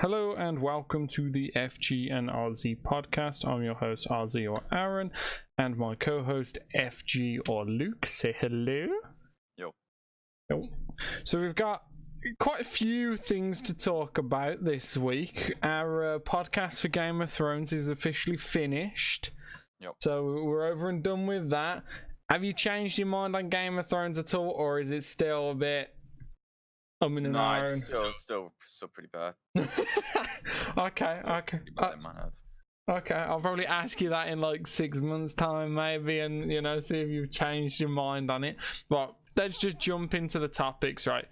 Hello and welcome to the FGandRZ podcast. I'm your host RZ or Aaron, and my co-host FG or Luke. Say hello. Yo. So we've got quite a few things to talk about this week. Our podcast for Game of Thrones is officially finished. Yep. So we're over and done with that. Have you changed your mind on Game of Thrones at all, or is it still a bit in an iron? It's still pretty bad. Okay. Okay, I'll probably ask you that in like 6 months' time, maybe, and see if you've changed your mind on it. But let's just jump into the topics, right?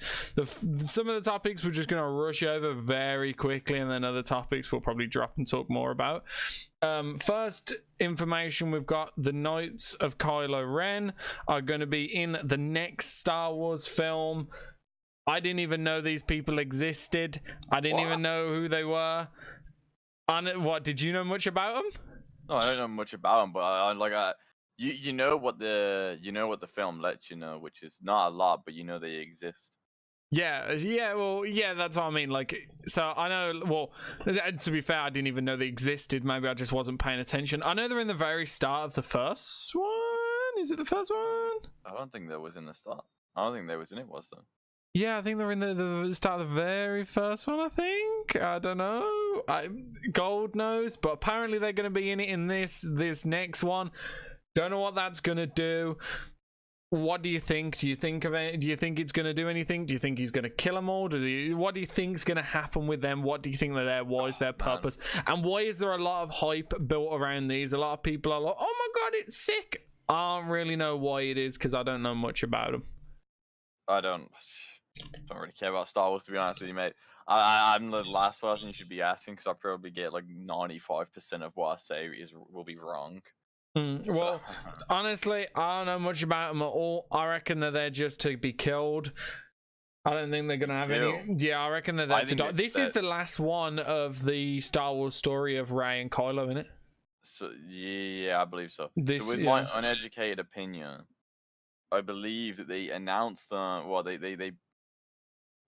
Some of the topics we're just going to rush over very quickly, and then other topics we'll probably drop and talk more about. First information we've got: the Knights of Kylo Ren are going to be in the next Star Wars film. I didn't even know these people existed. I didn't even know who they were. What, did you know much about them? No, I don't know much about them, but you know what the film lets you know, which is not a lot, but you know they exist. Yeah, that's what I mean. Like, so I know. Well, to be fair, I didn't even know they existed. Maybe I just wasn't paying attention. I know they're in the very start of the first one. Is it the first one? I don't think that was in the start. I don't think they was in it, was though. Yeah, I think they're in the start of the very first one, I think. I don't know. Gold knows, but apparently they're going to be in it in this next one. Don't know what that's going to do. What do you think? Do you think of it? Do you think it's going to do anything? Do you think he's going to kill them all? What do you think's going to happen with them? What do you think they're there? What is their purpose? And why is there a lot of hype built around these? A lot of people are like, oh my god, it's sick. I don't really know why it is because I don't know much about them. I don't really care about Star Wars, to be honest with you, mate. I'm the last person you should be asking because I probably get like 95% of what I say will be wrong. Well, honestly, I don't know much about them at all. I reckon they're there just to be killed. I don't think they're gonna have any. Yeah, I reckon they're there to die. This is the last one of the Star Wars story of Rey and Kylo, isn't it? So yeah, I believe so. With my uneducated opinion, I believe that they announced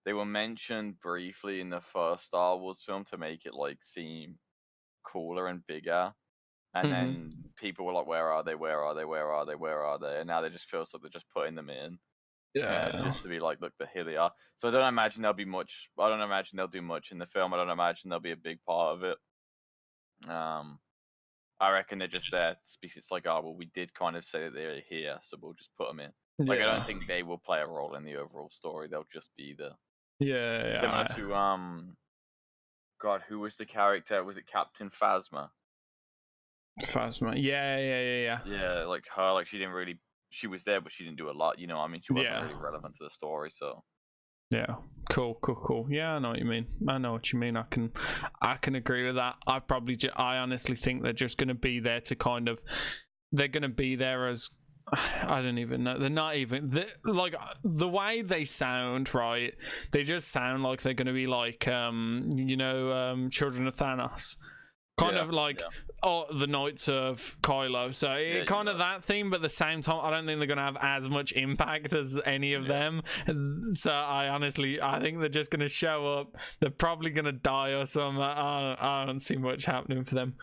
they were mentioned briefly in the first Star Wars film to make it like seem cooler and bigger, and then people were like, "Where are they? Where are they? Where are they? Where are they?" And now they just feel like they're just putting them in, just to be like, "Look, here they are." So I don't imagine there'll be much. I don't imagine they'll do much in the film. I don't imagine they'll be a big part of it. I reckon they're just there because it's like, oh well, we did kind of say that they're here, so we'll just put them in. Like, I don't think they will play a role in the overall story. They'll just be the similar to God, who was the character? Was it Captain Phasma? Yeah. Yeah, like her, like she was there, but she didn't do a lot. You know, I mean, she wasn't really relevant to the story, so. Yeah, cool. Yeah, I know what you mean. I can agree with that. I honestly think they're just going to be there to they're going to be there as, I don't even know. They're not even like the way they sound, right? They just sound like they're going to be like, Children of Thanos, kind of like the Knights of Kylo. So kind of that theme, but at the same time, I don't think they're going to have as much impact as any of them. So I think they're just going to show up. They're probably going to die or something. I don't see much happening for them.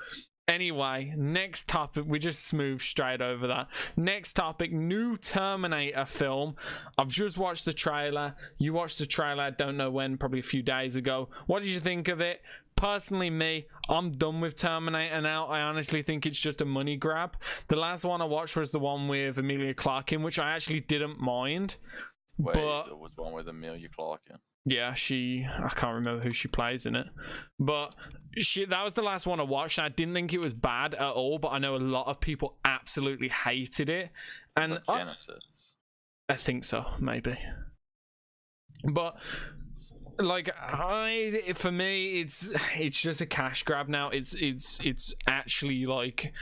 Anyway, next topic. We just moved straight over that. Next topic, new Terminator film. I've just watched the trailer. You watched the trailer, I don't know when, probably a few days ago. What did you think of it? Personally, I'm done with Terminator now. I honestly think it's just a money grab. The last one I watched was the one with Emilia Clarke in, which I actually didn't mind. Wait, there was one with Emilia Clarke in? Yeah, I can't remember who she plays in it, but that was the last one I watched, and I didn't think it was bad at all, but I know a lot of people absolutely hated it. And Genesis? I think so, maybe. But like, for me, it's just a cash grab now. It's actually like,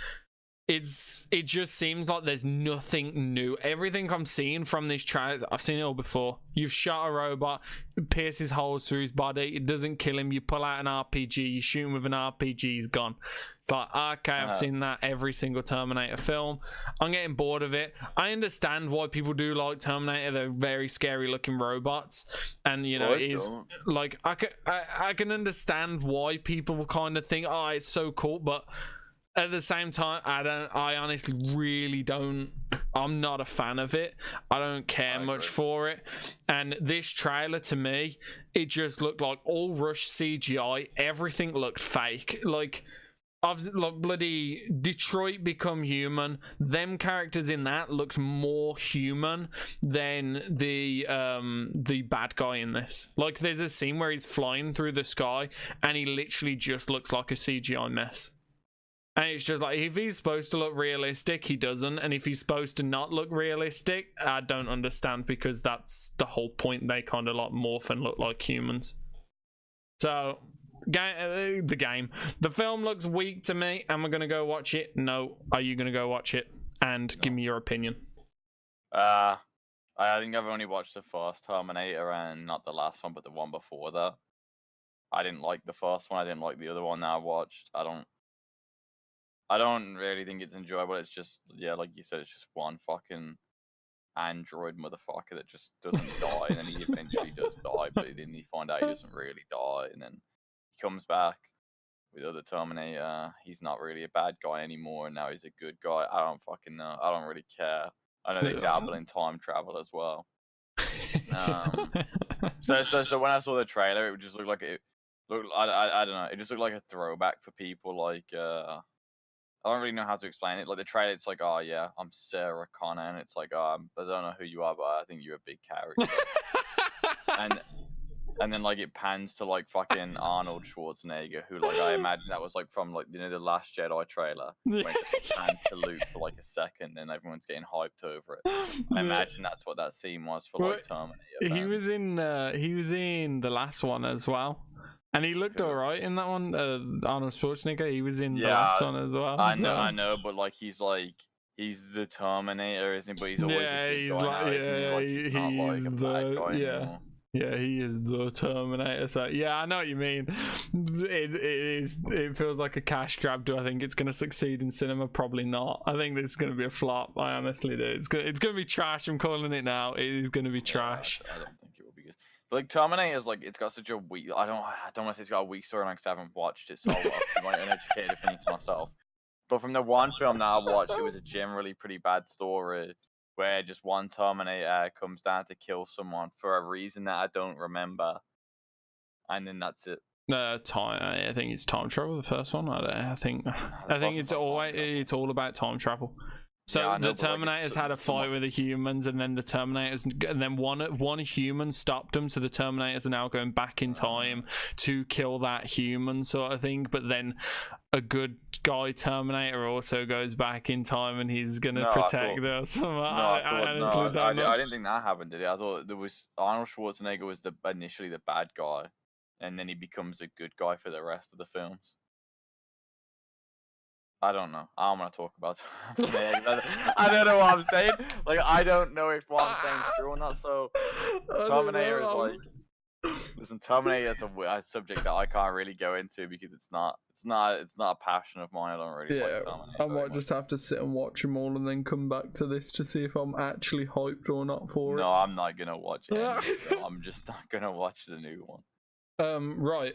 it just seems like there's nothing new. Everything I'm seeing from this trailer, I've seen it all before. You've shot a robot, it pierces holes through his body, it doesn't kill him, you pull out an RPG, you shoot him with an RPG, he's gone. It's like, okay, I've seen that every single Terminator film. I'm getting bored of it. I understand why people do like Terminator. They're very scary looking robots, and you know, it's like I can understand why people kind of think, oh, it's so cool, but at the same time, I honestly really don't. I'm not a fan of it. I don't care much for it. And this trailer, to me, it just looked like all rushed CGI. Everything looked fake. Like bloody Detroit Become Human. Them characters in that looked more human than the bad guy in this. Like, there's a scene where he's flying through the sky, and he literally just looks like a CGI mess. And it's just like, if he's supposed to look realistic, he doesn't. And if he's supposed to not look realistic, I don't understand, because that's the whole point. They kind of like morph and look like humans. So, the film looks weak to me. Am I going to go watch it? No. Are you going to go watch it? And give me your opinion. I think I've only watched the first Terminator and not the last one, but the one before that. I didn't like the first one. I didn't like the other one that I watched. I don't really think it's enjoyable. It's just, yeah, like you said, it's just one fucking android motherfucker that just doesn't die, and then he eventually does die, but then you find out he doesn't really die, and then he comes back with other Terminator. He's not really a bad guy anymore, and now he's a good guy. I don't fucking know. I don't really care. I know they dabble in time travel as well. So when I saw the trailer, it would just look like I don't know. It just looked like a throwback for people like I don't really know how to explain it. Like the trailer, it's like, oh yeah, I'm Sarah Connor, and it's like, I don't know who you are, but I think you're a big character. and then like it pans to like fucking Arnold Schwarzenegger, who like I imagine that was like from like the Last Jedi trailer, when it just pans to Luke for like a second, and everyone's getting hyped over it. I imagine that's what that scene was for like Terminator. He was in the last one as well. And he looked alright in that one. Arnold Schwarzenegger, he was in the last one as well. I know, but like he's the Terminator, isn't he? But he's always a good guy now, isn't he? Like, he's not like a bad guy anymore. Yeah, he is the Terminator. So yeah, I know what you mean. It feels like a cash grab. Do I think it's going to succeed in cinema? Probably not. I think this is going to be a flop. I honestly do. It's going to be trash. I'm calling it now. It is going to be trash. I don't think it will be good. Like Terminator's like, it's got such a weak. I don't want to say it's got a weak story, because I haven't watched it, so I'm like uneducated opinion to myself. But from the one film that I watched, it was a generally pretty bad story, where just one Terminator comes down to kill someone for a reason that I don't remember, and then that's it. I think it's time travel. The first one. I think it's all about time travel. So yeah, the Terminators had a fight with the humans, and then one human stopped them. So the Terminators are now going back in time to kill that human, sort of thing. But then a good guy Terminator also goes back in time, and he's gonna protect us. I didn't think that happened, did it? I thought there was Arnold Schwarzenegger was initially the bad guy, and then he becomes a good guy for the rest of the films. I don't know. I don't want to talk about it. I don't know what I'm saying. Like, I don't know if what I'm saying is true or not. So, Terminator is like, listen, Terminator is a subject that I can't really go into, because it's not a passion of mine. I don't really like Terminator. I might just have to sit and watch them all, and then come back to this to see if I'm actually hyped or not for it. No, I'm not gonna watch it. I'm just not gonna watch the new one. Right.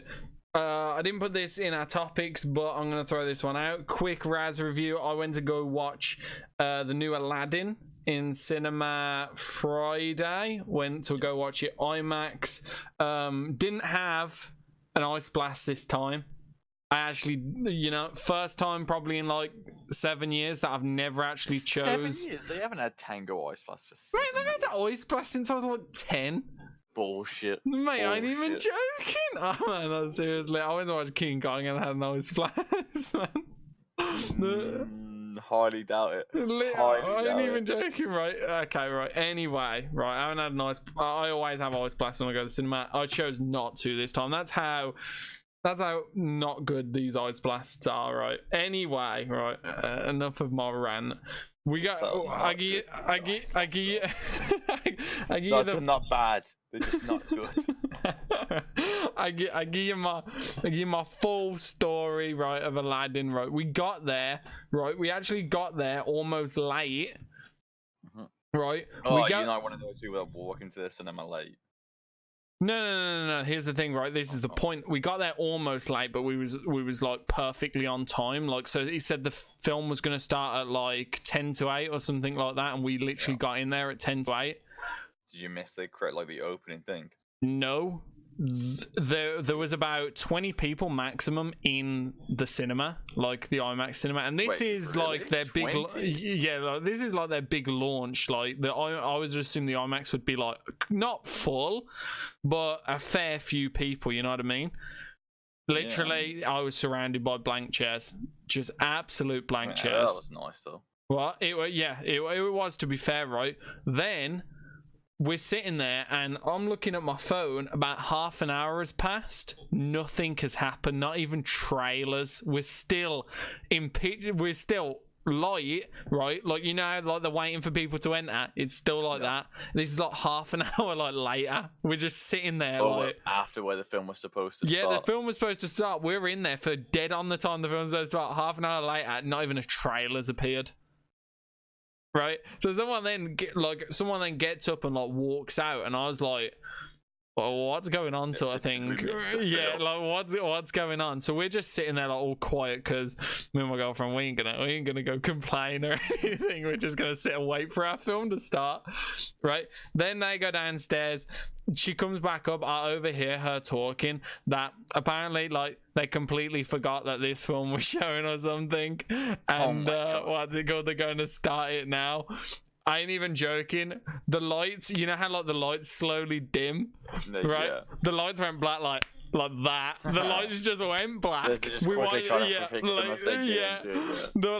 I didn't put this in our topics, but I'm going to throw this one out. Quick Raz review. I went to go watch the new Aladdin in cinema Friday. Went to go watch it IMAX. Didn't have an ice blast this time. I actually, first time probably in like 7 years that I've never actually chose. 7 years? They haven't had Tango ice blast. Mate, they've had that ice blast since I was like 10. Bullshit. Mate, I ain't even joking. Oh man, no, seriously. I went to watch King Kong and had no splash, man. Highly doubt it. I ain't even joking, right? Okay, right. Anyway, right. I haven't had I always have ice blast when I go to the cinema. I chose not to this time. That's how That's how not good these ice blasts are, right? Anyway, right. Enough of my rant. We got. I give you. They're not bad. They're just not good. I give you my full story, right, of Aladdin, right? We got there, right? We actually got there almost late, right? Oh, you're not one of those who are walking to the cinema late. No. Here's the thing, right? This is the point. We got there almost late, but we was like perfectly on time. Like, so he said the film was going to start at like 10 to 8 or something like that, and we literally got in there at 10 to 8. Did you miss the opening thing? No. There was about 20 people maximum in the cinema, like the IMAX cinema, and this is really? Like their 20? Like, this is like their big launch. Like I was just assuming the IMAX would be like not full, but a fair few people. You know what I mean? Literally, I was surrounded by blank chairs, just absolute blank chairs. That was nice though. Well, it was, to be fair, right? Then we're sitting there and I'm looking at my phone. About half an hour has passed. Nothing has happened. Not even trailers. We're still we're still light, right? Like, you know, like they're waiting for people to enter. It's still like that. This is like half an hour like later. We're just sitting there like after where the film was supposed to start. Yeah, the film was supposed to start. We're in there for dead on the time the film was supposed to start. Half an hour later, not even a trailer's appeared. Right, so someone then gets up and like walks out, and I was like, well, what's going on, sort of thing. Yeah, like what's going on? So we're just sitting there like all quiet because me and my girlfriend, we ain't gonna go complain or anything. We're just gonna sit and wait for our film to start. Right, then they go downstairs. She comes back up. I overhear her talking that apparently like they completely forgot that this film was showing or something, and what's it called, they're going to start it now. I ain't even joking. The lights, you know how like the lights slowly dim, right? Yeah. The lights went black like that. The lights just went black. The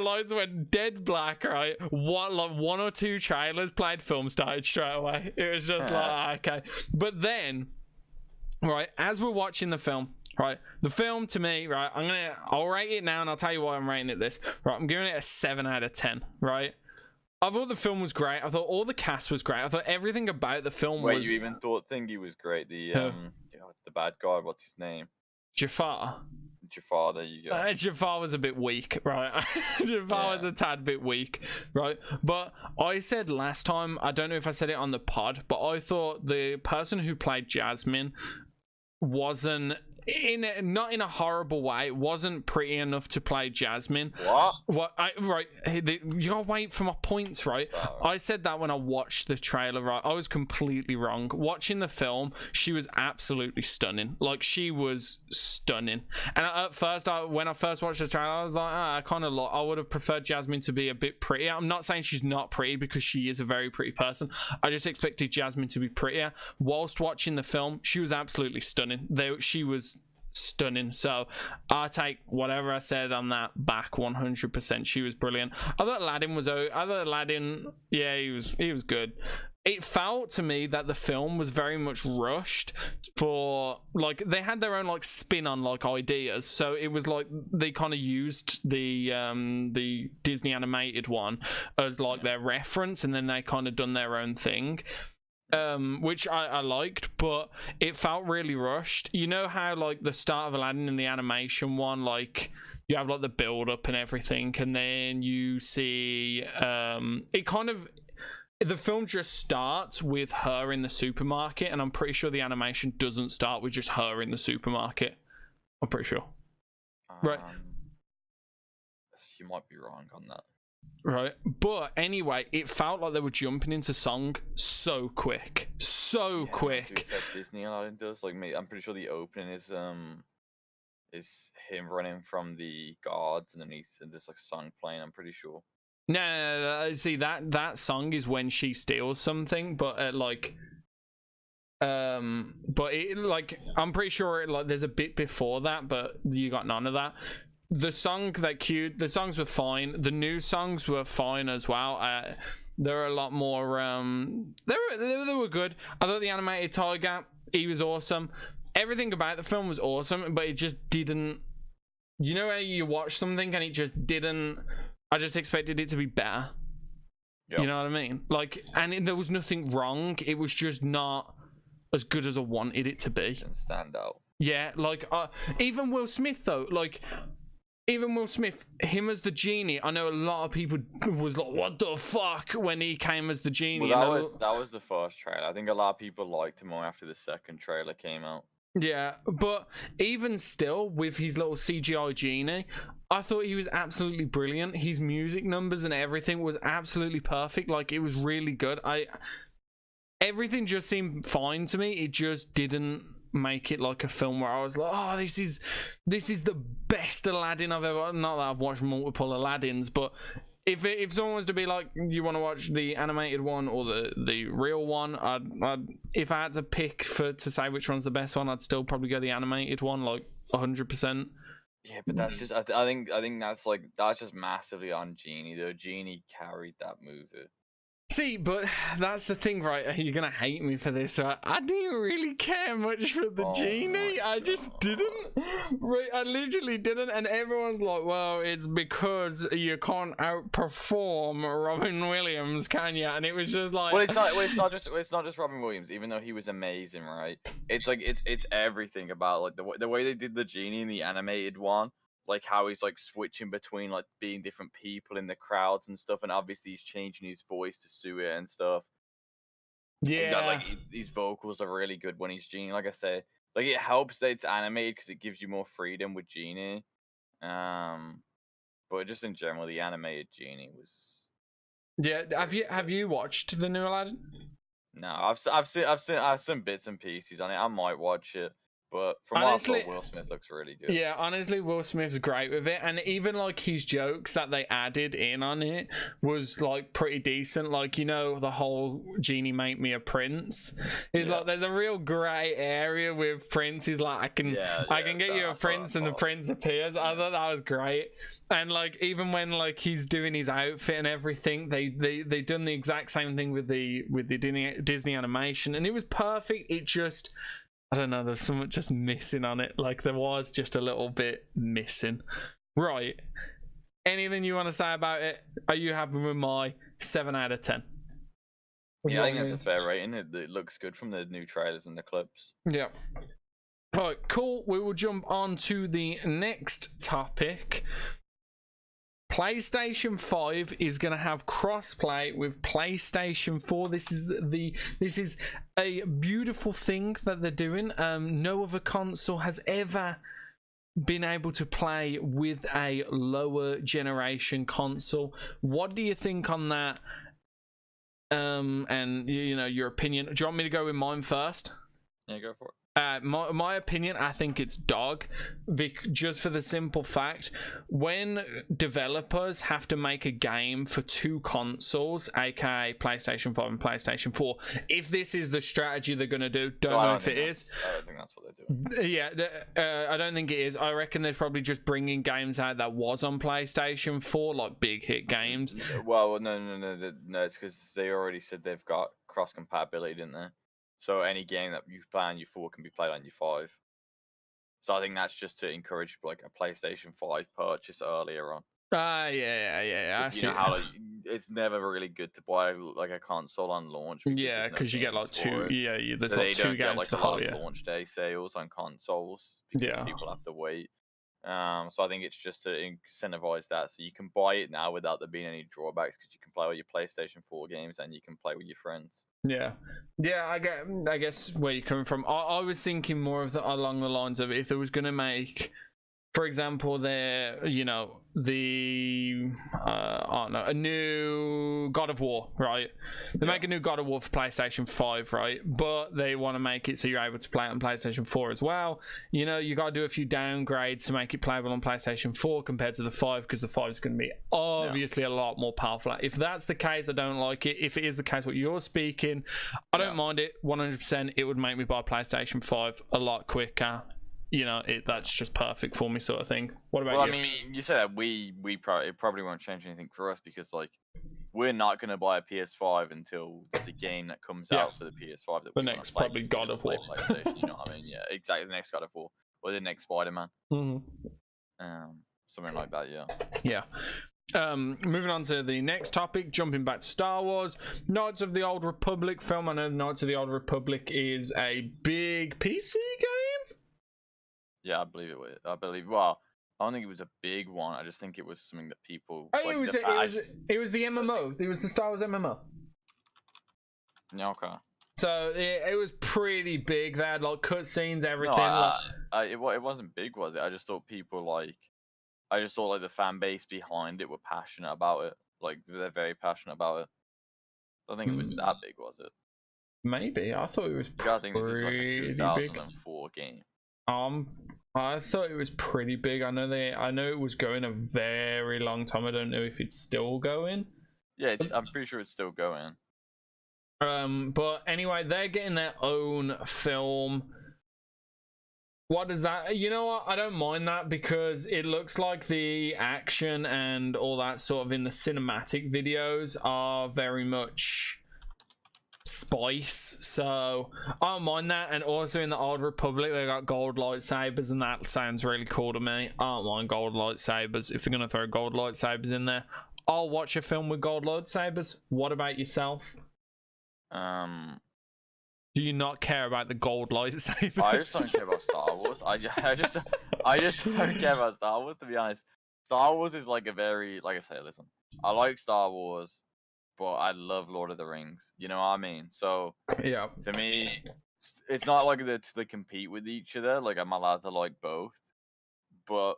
lights went dead black, right? One or two trailers played, film started straight away. It was just like, okay. But then, right, as we're watching the film, right, the film to me, right, I'll rate it now and I'll tell you why I'm rating it this. Right, I'm giving it a 7 out of 10, right? I thought the film was great. I thought all the cast was great. I thought everything about the film was... Wait, you even thought Thingy was great? The bad guy, what's his name? Jafar, there you go. Jafar was a bit weak, right? Jafar was a tad bit weak, right? But I said last time, I don't know if I said it on the pod, but I thought the person who played Jasmine wasn't... not in a horrible way, wasn't pretty enough to play Jasmine. What? You gotta wait for my points, right? I said that when I watched the trailer, right? I was completely wrong. Watching the film, she was absolutely stunning. Like, she was stunning. And at first, when I first watched the trailer, I was like, I would have preferred Jasmine to be a bit prettier. I'm not saying she's not pretty, because she is a very pretty person. I just expected Jasmine to be prettier. Whilst watching the film, she was absolutely stunning. She was stunning. So I take whatever I said on that back 100%. She was brilliant. I thought Aladdin, yeah, he was good. It felt to me that the film was very much rushed for, like, they had their own like spin on like ideas, so it was like they kind of used the Disney animated one as like their reference, and then they kind of done their own thing. Which I liked, but it felt really rushed. You know how like the start of Aladdin in the animation one, like you have like the build up and everything, and then you see it kind of, the film just starts with her in the supermarket, and I'm pretty sure the animation doesn't start with just her in the supermarket. I'm pretty sure. Right. You might be wrong on that. Right, but anyway, it felt like they were jumping into song so quick. Disney Aladdin does, like, me. I'm pretty sure the opening is him running from the guards, and then there's like a song playing. I'm pretty sure. No, see that song is when she steals something, but but it, like, I'm pretty sure like there's a bit before that, but you got none of that. The songs were fine. The new songs were fine as well. There were a lot more. They were good. I thought the animated tiger, he was awesome. everything about the film was awesome, but it just didn't. You know how you watch something and it just didn't. I just expected it to be better. Yep. You know what I mean? Like, and there was nothing wrong. It was just not as good as I wanted it to be. Didn't stand out. Yeah, like even Will Smith though, like even Will Smith, him as the genie. I know a lot of people was like, "What the fuck?" when he came as the genie. Well, that was the first trailer. I think a lot of people liked him more after the second trailer came out. Yeah, but even still, with his little CGI genie, I thought he was absolutely brilliant. His music numbers and everything was absolutely perfect. Like, it was really good. Everything just seemed fine to me. It just didn't make it like a film where I was like, oh, this is the best Aladdin I've ever. Not that I've watched multiple Aladdins, but if someone was to be like, you want to watch the animated one or the real one, I'd if I had to pick to say which one's the best one, I'd still probably go the animated one, like 100%. Yeah, but that's just I think that's just massively on Genie. The Genie carried that movie. See, but that's the thing, right? You're gonna hate me for this, right? I didn't really care much for the genie. I just didn't. Right? I literally didn't, and everyone's like, "Well, it's because you can't outperform Robin Williams, can you?" And it was just like, well, it's not just Robin Williams, even though he was amazing, right? It's like it's everything about like the way they did the genie in the animated one. Like how he's like switching between like being different people in the crowds and stuff, and obviously he's changing his voice to suit it and stuff. Yeah, he's got, like his vocals are really good when he's Genie. Like I say, like it helps that it's animated because it gives you more freedom with Genie. But just in general, the animated Genie was. Yeah, have you watched the new Aladdin? No, I've seen bits and pieces on it. I might watch it. But from honestly, what I thought, Will Smith looks really good. Yeah, honestly, Will Smith's great with it, and even like his jokes that they added in on it was like pretty decent. Like, you know, the whole "Genie make me a prince." He's like, there's a real grey area with Prince. He's like, I can get you a prince, and the prince appears. I thought that was great, and like even when like he's doing his outfit and everything, they done the exact same thing with the Disney animation, and it was perfect. It just. I don't know, there's something just missing on it. Like, there was just a little bit missing. Right. Anything you want to say about it? Are you happy with my 7 out of 10? Yeah, I think that's a fair rating. It looks good from the new trailers and the clips. Yeah. Right, cool. We will jump on to the next topic. PlayStation 5 is going to have crossplay with PlayStation 4. This is a beautiful thing that they're doing. No other console has ever been able to play with a lower generation console. What do you think on that? And you know, your opinion. Do you want me to go with mine first? Yeah, go for it. My opinion, I think it's dog, just for the simple fact, when developers have to make a game for two consoles, aka PlayStation 5 and PlayStation 4, if this is the strategy they're going to do, don't know if it is. I don't think that's what they're doing. Yeah, I don't think it is. I reckon they're probably just bringing games out that was on PlayStation 4, like big hit games. Well, no, it's because they already said they've got cross compatibility, didn't they? So any game that you play on your 4 can be played on your 5. So I think that's just to encourage like a PlayStation 5 purchase earlier on. Yeah. I see. You know how it's never really good to buy like a console on launch. Yeah, because you get like two. Yeah, there's so like two games get, like, to a lot of launch day sales on consoles because people have to wait. So I think it's just to incentivize that, so you can buy it now without there being any drawbacks, because you can play all your PlayStation 4 games and you can play with your friends. Yeah, I guess where you're coming from. I was thinking more of along the lines of, if it was going to make, for example, a new God of War, right? They make a new God of War for PlayStation 5, right? But they want to make it so you're able to play it on PlayStation 4 as well. You know, you got to do a few downgrades to make it playable on PlayStation 4 compared to the 5, because the 5 is going to be obviously a lot more powerful. If that's the case, I don't like it. If it is the case what you're speaking, I don't mind it 100%. It would make me buy PlayStation 5 a lot quicker. You know, that's just perfect for me, sort of thing. What about you? I mean, you said that it probably won't change anything for us, because like we're not gonna buy a PS5 until there's a game that comes out for the PS5 that the we next play, probably God of War. PlayStation, you know what I mean? Yeah, exactly. The next God of War or the next Spider-Man. Something like that. Yeah. Moving on to the next topic, jumping back to Star Wars, Knights of the Old Republic film. I know Knights of the Old Republic is a big PC game. Yeah, I believe it was. Well, I don't think it was a big one. I just think it was something that people. Oh, like, it was the MMO. It was the Star Wars MMO. Yeah, okay. So it was pretty big. They had like cutscenes, everything. No, it wasn't big, was it? I just thought people like. I just thought like the fan base behind it were passionate about it. Like they're very passionate about it. I don't think it was that big, was it? Maybe. I thought it was pretty I think this is like a 2004 game. I thought it was pretty big. I know it was going a very long time. I don't know if it's still going. Yeah, I'm pretty sure it's still going. But anyway, they're getting their own film. What is that? You know what? I don't mind that because it looks like the action and all that sort of in the cinematic videos are very much spice. So I don't mind that. And also in the Old Republic, they got gold lightsabers, and that sounds really cool to me. I don't mind gold lightsabers. If they're going to throw gold lightsabers in there, I'll watch a film with gold lightsabers. What about yourself? Do you not care about the gold lightsabers? I just don't care about Star Wars. I just don't care about Star Wars, to be honest. Star Wars is like a very, like I say, listen, I like Star Wars, but I love Lord of the Rings. You know what I mean? So yeah, to me, it's not like they compete with each other. Like I'm allowed to like both, but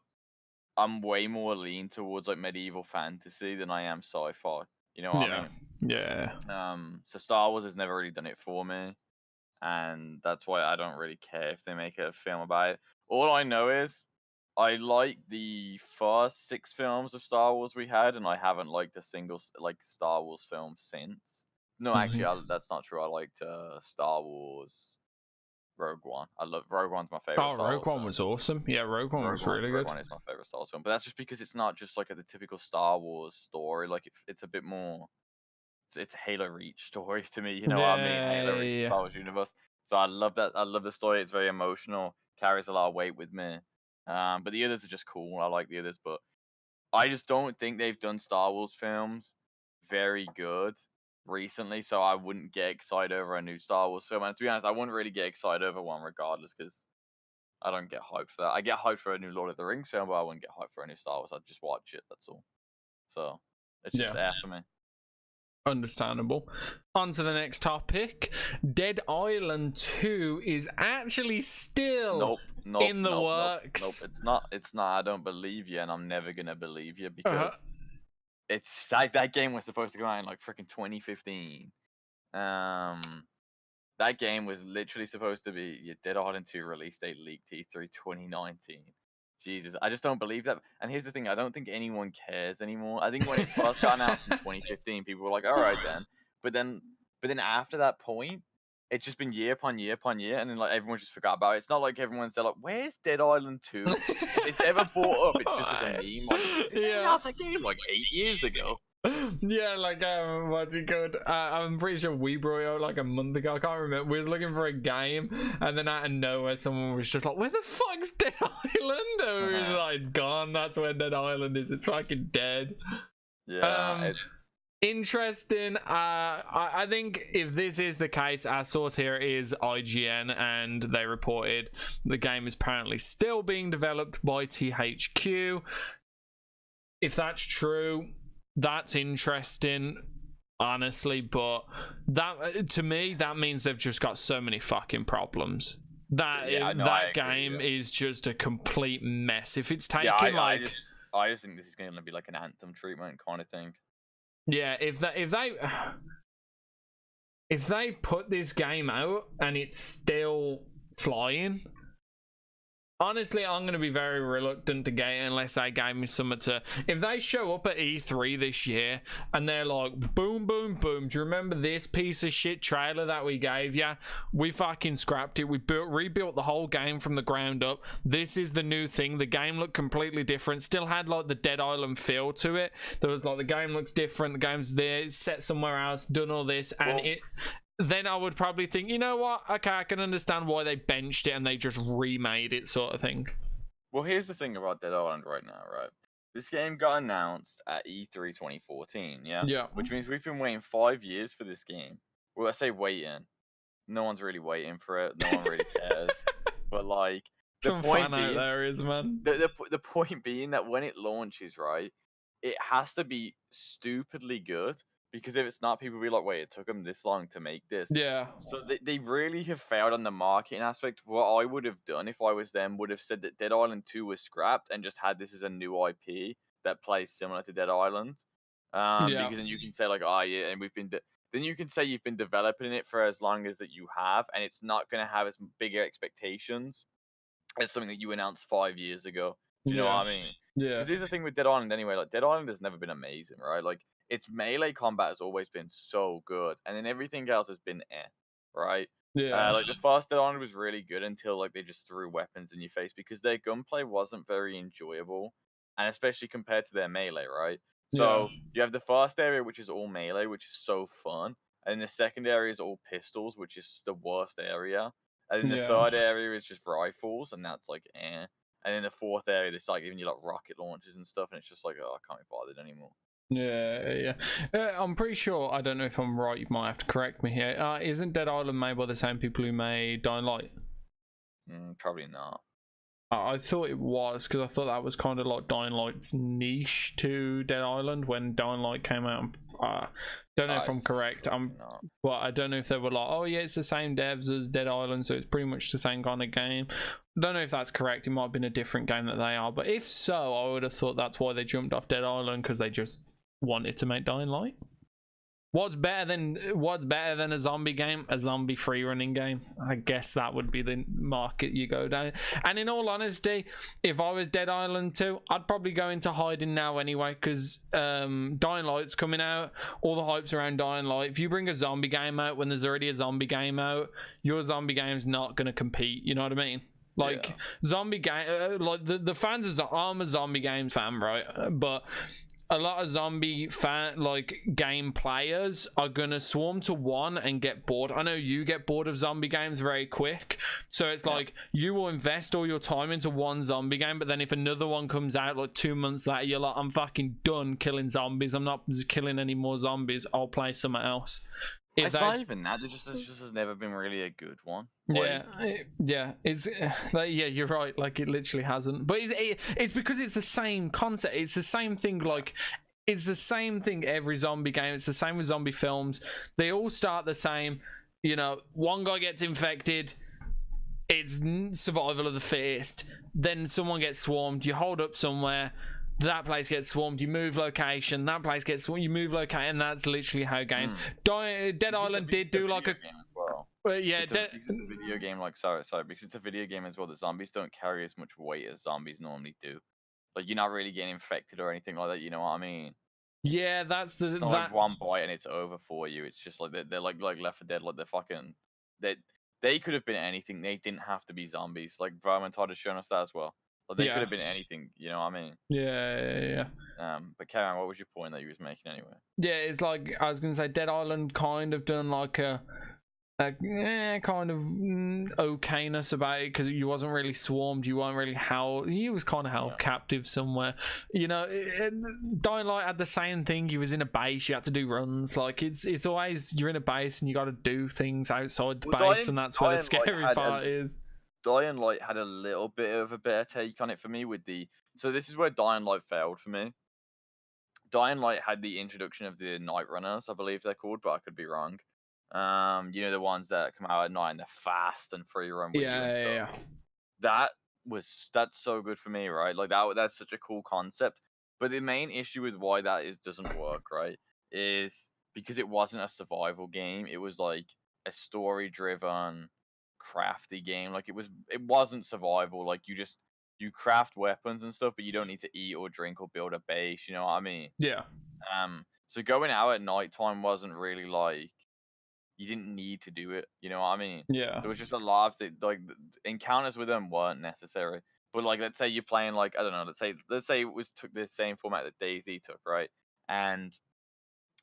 I'm way more lean towards like medieval fantasy than I am sci-fi. You know what I mean? Yeah. So Star Wars has never really done it for me. And that's why I don't really care if they make a film about it. All I know is I like the first 6 films of Star Wars we had, and I haven't liked a single like Star Wars film since. No, actually, that's not true. I liked Star Wars Rogue One. Rogue One's my favorite. Oh, Rogue One was awesome. Yeah, Rogue One was really good. Rogue One is my favorite Star Wars film, but that's just because it's not just like the typical Star Wars story. Like it's a bit more. It's a Halo Reach story to me, you know what I mean? Halo Reach Star Wars universe. So I love that. I love the story. It's very emotional. Carries a lot of weight with me. But the others are just cool. I like the others, but I just don't think they've done Star Wars films very good recently. So I wouldn't get excited over a new Star Wars film. And to be honest, I wouldn't really get excited over one regardless because I don't get hyped for that. I get hyped for a new Lord of the Rings film, but I wouldn't get hyped for a new Star Wars. I'd just watch it. That's all. So it's just air for me. Understandable. On to the next topic. Dead Island 2 is actually still in the works. Nope, it's not. I don't believe you, and I'm never gonna believe you because it's like that game was supposed to come out in like freaking 2015. That game was literally supposed to be your Dead Island 2 release date leaked E3 2019. Jesus, I just don't believe that. And here's the thing, I don't think anyone cares anymore. I think when it first got announced in 2015, people were like, all right then. But then after that point, it's just been year upon year upon year, and then like everyone just forgot about it. It's not like everyone's there like, where's Dead Island 2? If it's ever brought up, it's just as a meme. Like, that's a game like 8 years ago. Yeah, like what's it called? I'm pretty sure we brought it out like a month ago. I can't remember. We was looking for a game, and then out of nowhere, someone was just like, "Where the fuck's Dead Island?" And we were like, "It's gone. That's where Dead Island is. It's fucking dead." Yeah. Interesting. I think if this is the case, our source here is IGN, and they reported the game is apparently still being developed by THQ. If that's true, that's interesting, honestly, but that to me that means they've just got so many fucking problems. That game is just a complete mess. If it's taking I just think this is going to be like an Anthem treatment kind of thing. Yeah, if they put this game out and it's still flying, Honestly, I'm going to be very reluctant to get it unless they gave me something to... If they show up at E3 this year and they're like, boom, boom, boom, do you remember this piece of shit trailer that we gave you? We fucking scrapped it. We rebuilt the whole game from the ground up. This is the new thing. The game looked completely different. Still had like the Dead Island feel to it. There was like, the game looks different. The game's there. It's set somewhere else. Done all this. And then I would probably think, you know what? Okay, I can understand why they benched it and they just remade it, sort of thing. Well, here's the thing about Dead Island right now, right? This game got announced at E3 2014, yeah? Yeah. Which means we've been waiting 5 years for this game. Well, I say waiting. No one's really waiting for it. No one really cares. But, like, the Some point fun being, out there is, man. the point being that when it launches, right, it has to be stupidly good. Because if it's not, people will be like, wait, it took them this long to make this. Yeah. So they really have failed on the marketing aspect. What I would have done if I was them would have said that Dead Island 2 was scrapped and just had this as a new IP that plays similar to Dead Island. Because then you can say like, oh yeah, and then you can say you've been developing it for as long as that you have, and it's not going to have as bigger expectations as something that you announced 5 years ago. Do you know what I mean? Yeah. Because here's the thing with Dead Island anyway. Like Dead Island has never been amazing, right? Like its melee combat has always been so good, and then everything else has been right? Yeah. Like the first Dead Island was really good until like they just threw weapons in your face because their gunplay wasn't very enjoyable, and especially compared to their melee, right? So you have the first area which is all melee, which is so fun, and the second area is all pistols, which is the worst area, and then the third area is just rifles, and that's like And then the fourth area, they start giving you like rocket launches and stuff, and it's just like, oh, I can't be bothered anymore. Yeah. I'm pretty sure, I don't know if I'm right, you might have to correct me here. Isn't Dead Island made by the same people who made Dying Light? Probably not. I thought it was, because I thought that was kind of like Dying Light's niche to Dead Island when Dying Light came out. Don't know if I'm correct. But I don't know if they were like, oh yeah, it's the same devs as Dead Island, so it's pretty much the same kind of game. Don't know if that's correct. It might have been a different game that they are, but if so, I would have thought that's why they jumped off Dead Island, because they just wanted to make Dying Light. What's better than a zombie game? A zombie free running game. I guess that would be the market you go down. And in all honesty, if I was Dead Island 2, I'd probably go into hiding now anyway, because Dying Light's coming out. All the hype's around Dying Light. If you bring a zombie game out when there's already a zombie game out, your zombie game's not going to compete. You know what I mean? Like zombie game, like the fans of I'm a zombie games fan, right? But a lot of zombie game players are gonna swarm to one and get bored. I know you get bored of zombie games very quick, so it's like you will invest all your time into one zombie game, but then if another one comes out like 2 months later, you're like, I'm fucking done killing zombies. I'm not killing any more zombies. I'll play something else. It's not even that. It just has never been really a good one. It's like, you're right. Like it literally hasn't. But it's because it's the same concept. It's the same thing. Like it's the same thing every zombie game. It's the same with zombie films. They all start the same. You know, one guy gets infected. It's survival of the fittest. Then someone gets swarmed. You hold up somewhere. That place gets swarmed, you move location, that place gets swarmed, you move location, and that's literally how games. Dead Island did do like a... It's a video game, like, sorry, because it's a video game as well, the zombies don't carry as much weight as zombies normally do. Like, you're not really getting infected or anything like that, you know what I mean? Yeah, that's the... It's not like one bite and it's over for you, it's just like, they're like Left 4 Dead, like, they're fucking... They could have been anything, they didn't have to be zombies. Like, Vermintide has shown us that as well. Well, they could have been anything, you know what I mean? Yeah. But Karen, what was your point that you was making anyway? Yeah, it's like, I was going to say, Dead Island kind of done like a kind of okayness about it, because you wasn't really swarmed, you weren't really held, you was kind of held captive somewhere. You know, Dying Light had the same thing. You was in a base, you had to do runs. Like it's always, you're in a base and you got to do things outside the base, and that's where the scary part is. Dying Light had a little bit of a better take on it for me with the... So this is where Dying Light failed for me. Dying Light had the introduction of the Night Runners, I believe they're called, but I could be wrong. You know, the ones that come out at night and they're fast and free run with you and stuff. That's so good for me, right? Like that's such a cool concept. But the main issue with why that doesn't work, right, is because it wasn't a survival game. It was like a story-driven crafty game. Like it wasn't survival. Like you craft weapons and stuff, but you don't need to eat or drink or build a base. You know what I mean? Yeah. So going out at nighttime wasn't really like you didn't need to do it. You know what I mean? Yeah. There was just a lot of like encounters with them weren't necessary. But like, let's say you're playing like I don't know. Let's say it was took the same format that DayZ took, right? And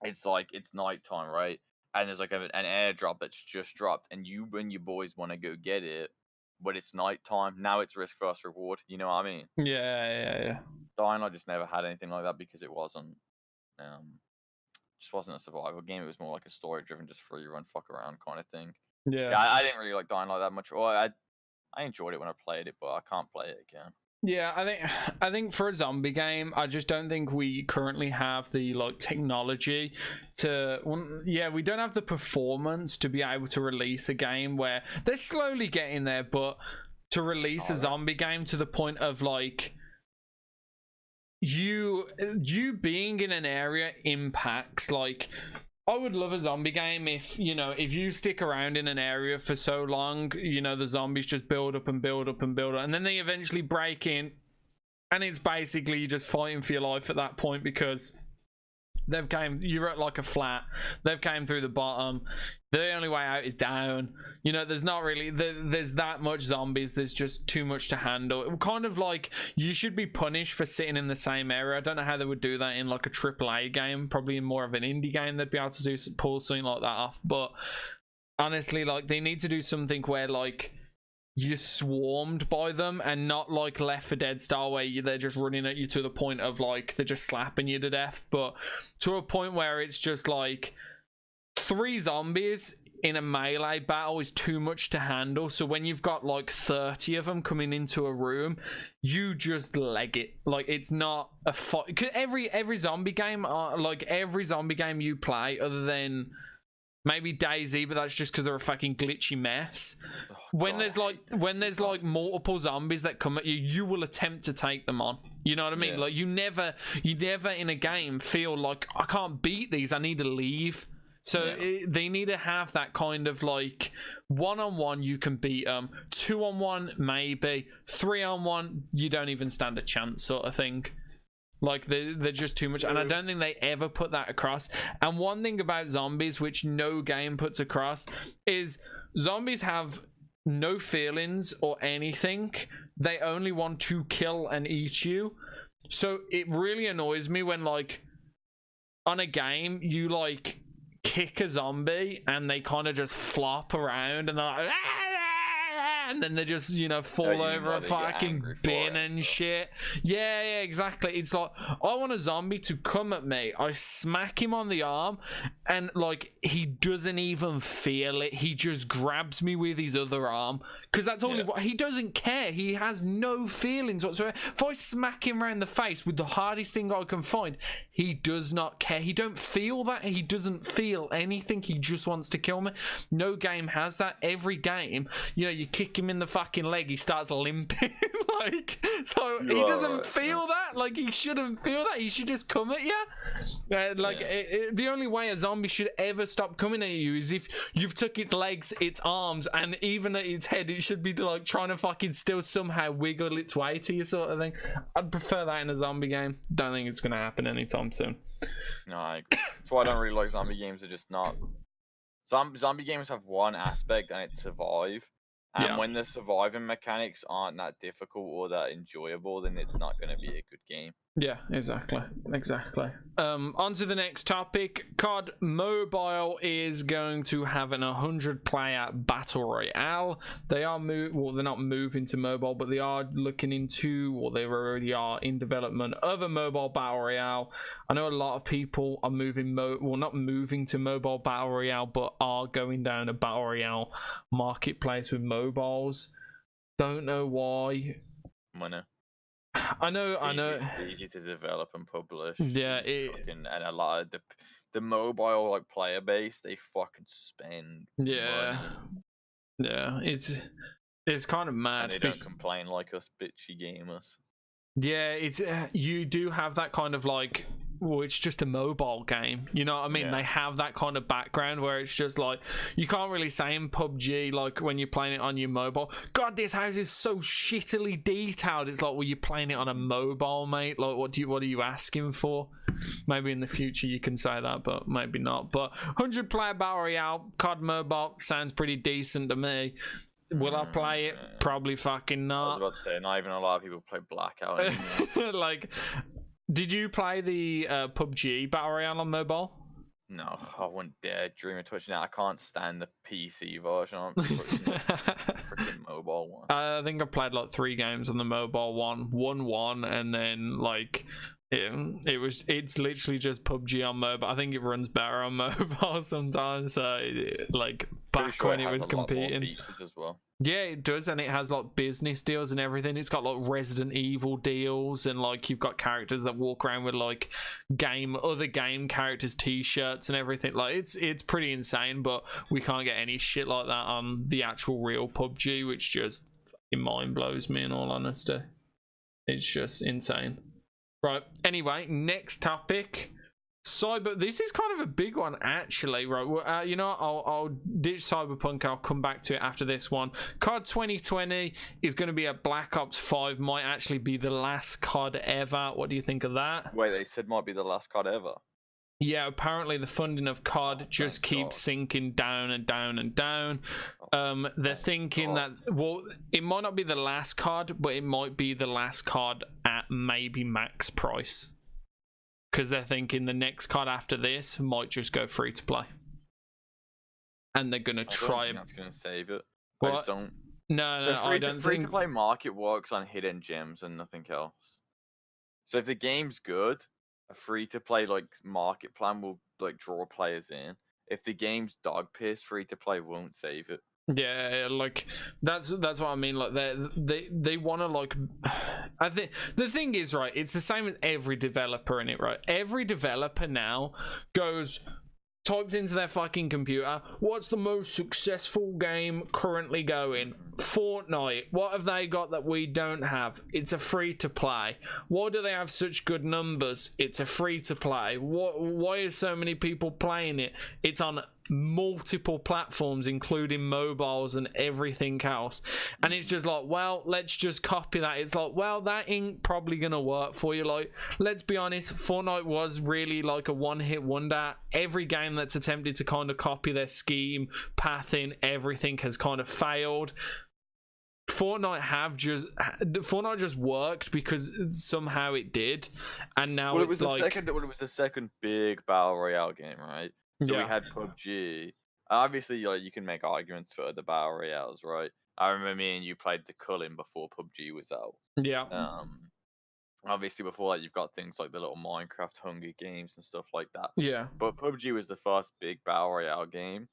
it's like it's nighttime, right? And there's like an airdrop that's just dropped, and you and your boys want to go get it, but it's nighttime. Now it's risk versus reward. You know what I mean? Yeah. Dying Light just never had anything like that because it wasn't, just wasn't a survival game. It was more like a story-driven, just free run, fuck around kind of thing. Yeah. I didn't really like Dying Light that much. Well, I enjoyed it when I played it, but I can't play it again. Yeah, I think for a zombie game, I just don't think we currently have the like technology to. Well, yeah, we don't have the performance to be able to release a game where they're slowly getting there, but to release a zombie game to the point of like you being in an area impacts like. I would love a zombie game if you stick around in an area for so long, the zombies just build up and build up and build up, and then they eventually break in, and it's basically just fighting for your life at that point because you're at like a flat, they've came through the bottom, the only way out is down. There's not really there's that much zombies, there's just too much to handle. It kind of like you should be punished for sitting in the same area. I don't know how they would do that in like a AAA game, probably in more of an indie game they'd be able to pull something like that off. But honestly, like they need to do something where like you're swarmed by them and not like Left 4 Dead style where they're just running at you to the point of like they're just slapping you to death, but to a point where it's just like 3 zombies in a melee battle is too much to handle. So when you've got like 30 of them coming into a room, you just leg it. Like it's not a fight. Cause every zombie game, like every zombie game you play, other than maybe DayZ, but that's just because they're a fucking glitchy mess. When there's like multiple zombies that come at you, you will attempt to take them on. You know what I mean? Yeah. Like you never in a game feel like I can't beat these, I need to leave. So they need to have that kind of like 1-on-1 you can beat them, 2-on-1 maybe, 3-on-1 you don't even stand a chance sort of thing. Like they're just too much, and I don't think they ever put that across. And one thing about zombies which no game puts across is zombies have no feelings or anything. They only want to kill and eat you. So it really annoys me when like on a game you like kick a zombie and they kind of just flop around and they're like and then they just fall over a fucking bin and shit. Yeah, exactly. It's like I want a zombie to come at me, I smack him on the arm, and like he doesn't even feel it, he just grabs me with his other arm because that's all he doesn't care. He has no feelings whatsoever. If I smack him around the face with the hardest thing I can find, he does not care. He don't feel that. He doesn't feel anything. He just wants to kill me. No game has that. Every game, you kick him in the fucking leg, he starts limping. Like, so he doesn't feel that. Like, he shouldn't feel that. He should just come at you. The only way a zombie should ever stop coming at you is if you've took its legs, its arms, and even at its head. It should be like trying to fucking still somehow wiggle its way to you, sort of thing. I'd prefer that in a zombie game. Don't think it's gonna happen anytime soon. No, I agree. That's why I don't really like zombie games. They're just not. Zombie games have one aspect, and it's survive. And when the surviving mechanics aren't that difficult or that enjoyable, then it's not going to be a good game. Yeah, exactly. On to the next topic. COD Mobile is going to have an 100-player battle royale. They are they're not moving to mobile, but they are looking into, or they already are in development of a mobile battle royale. I know a lot of people are not moving to mobile battle royale, but are going down a battle royale marketplace with mobiles. Don't know why. Money. I know. Easy to develop and publish. Yeah, and a lot of the mobile like player base, they fucking spend. Yeah, it's kind of mad. And they don't complain like us bitchy gamers. Yeah, it's you do have that kind of like well, it's just a mobile game, you know what I mean? Yeah. They have that kind of background where it's just like, you can't really say in PUBG, like when you're playing it on your mobile, God, this house is so shittily detailed. It's like, well, you're playing it on a mobile, mate. Like, what are you asking for? Maybe in the future you can say that, but maybe not. But 100 player battle royale COD mobile sounds pretty decent to me. Will I play it? Probably fucking not. I was about to say, not even a lot of people play Blackout anymore. Like, did you play the PUBG battle royale on mobile? No, I wouldn't dare dream of touching that. I can't stand the PC version. I'm freaking mobile one. I think I played like 3 games on the mobile one, won, and then like it's literally just PUBG on mobile. I think it runs better on mobile sometimes. So like back when it was competing. As well. Yeah, it does, and it has like business deals and everything. It's got like Resident Evil deals, and like you've got characters that walk around with like other game characters t-shirts and everything. Like it's pretty insane, but we can't get any shit like that on the actual real PUBG, which just fucking mind blows me in all honesty. It's just insane. Right, anyway, next topic. This is kind of a big one actually, right? You know, I'll ditch Cyberpunk and I'll come back to it after this one. COD 2020 is going to be a Black Ops 5, might actually be the last COD ever. What do you think of that? Wait, they said might be the last COD ever? Yeah, apparently the funding of COD just keeps sinking down and down and down. They're thinking that, well, it might not be the last COD, but it might be the last COD at maybe max price. Because they're thinking the next COD after this might just go free to play. And they're going to try it. That's going to save it. Well, I just don't. No, I don't think. Free to play market works on hidden gems and nothing else. So if the game's good, a free to play like market plan will like draw players in. If the game's dog piss, free to play won't save it. Yeah, like that's what I mean. Like they want to like. I think the thing is, right, it's the same as every developer in it, right? Every developer now types into their fucking computer, what's the most successful game currently going? Fortnite. What have they got that we don't have? It's a free to play. Why do they have such good numbers? It's a free to play. Why are so many people playing it? It's on multiple platforms, including mobiles and everything else, and it's just like, well, let's just copy that. It's like, well, that ain't probably gonna work for you. Like, let's be honest, Fortnite was really like a one-hit wonder. Every game that's attempted to kind of copy their scheme, pathing, everything has kind of failed. Fortnite just worked because somehow it did, and now it was the second big battle royale game, right? So yeah. We had PUBG. Obviously, like, you can make arguments for the battle royales, right? I remember me and you played the Cullen before PUBG was out. Yeah. Obviously, before that, you've got things like the little Minecraft Hunger Games and stuff like that. Yeah. But PUBG was the first big battle royale game.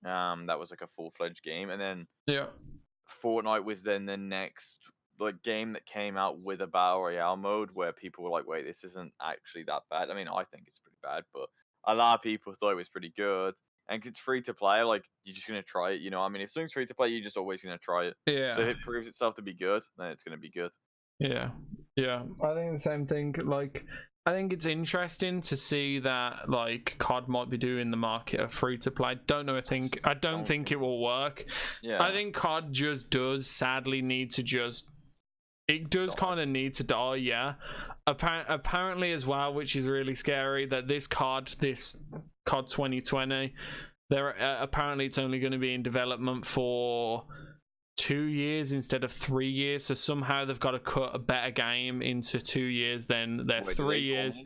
That was like a full-fledged game, and then yeah, Fortnite was then the next like game that came out with a battle royale mode where people were like, "Wait, this isn't actually that bad." I mean, I think it's pretty bad, but a lot of people thought it was pretty good. And it's free to play, like, you're just gonna try it, you know? I mean, if something's free to play, you're just always gonna try it. Yeah. So if it proves itself to be good, then it's gonna be good. Yeah. I think the same thing. Like, I think it's interesting to see that like COD might be doing the market of free to play. I don't think it will work. Yeah. I think COD just does sadly need to just. It does kind of need to die, yeah. Apparently as well, which is really scary, that this COD 2020, apparently it's only going to be in development for 2 years instead of 3 years. So somehow they've got to cut a better game into 2 years than their 3 years.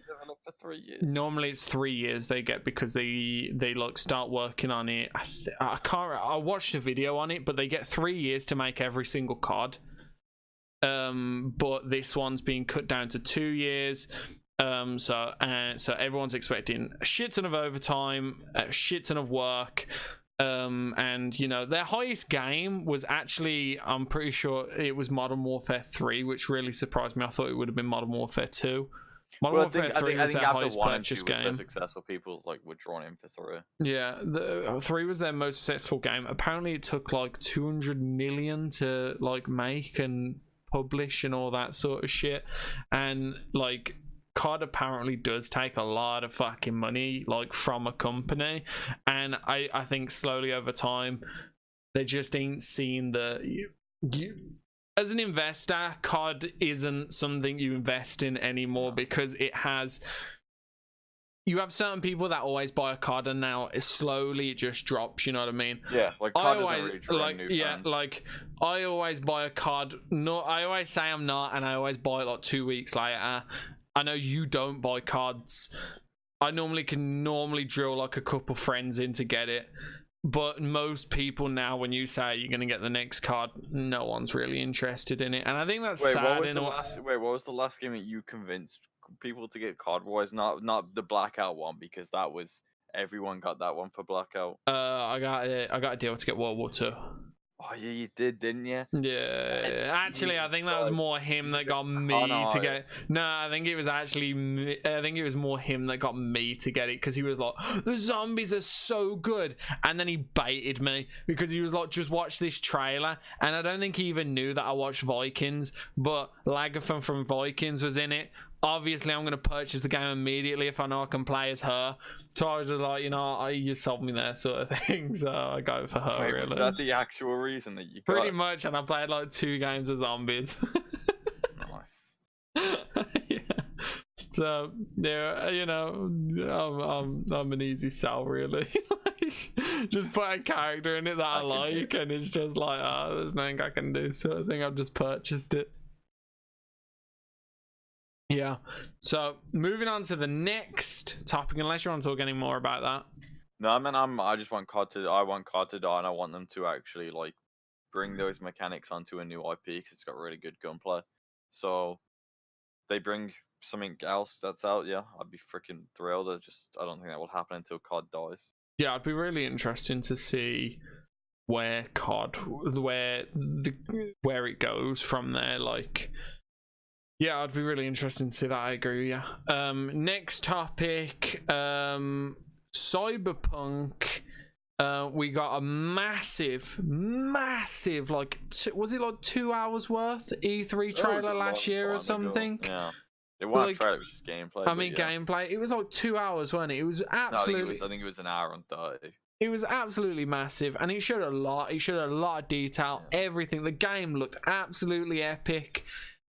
For 3 years. Normally it's 3 years they get because they like start working on it. I watched a video on it, but they get 3 years to make every single COD. But this one's being cut down to 2 years. So everyone's expecting a shit ton of overtime, a shit ton of work. And you know, their highest game was actually, I'm pretty sure it was Modern Warfare 3, which really surprised me. I thought it would have been Modern Warfare 2. Modern Warfare 3 was their highest purchase game. So successful, people like were drawn in for 3. Yeah, the 3 was their most successful game. Apparently, it took like 200 million to like make and publish and all that sort of shit. And like COD apparently does take a lot of fucking money, like, from a company, and I think slowly over time they just ain't seen as an investor, COD isn't something you invest in anymore, because you have certain people that always buy a COD, and now it just drops, you know what I mean? Yeah, like COD doesn't really draw new fans. Like I always buy a COD, I always say I'm not, and I always buy it like 2 weeks later. I know you don't buy CODs. I can drill like a couple friends in to get it. But most people now, when you say you're going to get the next COD, no one's really interested in it. And I think that's sad. What was the last game that you convinced people to get COD-wise? Not the Blackout one, because that was, everyone got that one for Blackout. I got a deal to get World War II. Oh yeah, you did, didn't you? Yeah. Actually, I think that was more him that got me to get. No, I think it was more him that got me to get it, because he was like, the zombies are so good, and then he baited me because he was like, just watch this trailer, and I don't think he even knew that I watched Vikings, but Lagerfeld from Vikings was in it. Obviously, I'm going to purchase the game immediately if I know I can play as her. So I was just like, you sold me there, sort of thing. So I go for her. Wait, really. Was that the actual reason that you got? Pretty much, and I played like 2 games of zombies. Nice. Yeah. So yeah, I'm an easy sell, really. Like, just put a character in it that I like, and it's just like, there's nothing I can do. So I think I've just purchased it. Yeah. So moving on to the next topic, unless you want to talk any more about that. No, I mean, I just want COD to die, and I want them to actually like bring those mechanics onto a new IP, because it's got really good gunplay. So they bring something else that's out, yeah, I'd be freaking thrilled. I don't think that will happen until COD dies. Yeah, it'd be really interesting to see where it goes from there. Like, yeah, I'd be really interested to see that. I agree. Yeah. Next topic. Cyberpunk. We got a massive, like, was it like 2 hours worth E3 trailer last year or something? Ago. Yeah. It wasn't a trailer, it was just gameplay. I mean, gameplay. It was like 2 hours, wasn't it? It was absolutely. No, I think it was an hour and 30. It was absolutely massive, and it showed a lot. It showed a lot of detail. Yeah. Everything. The game looked absolutely epic.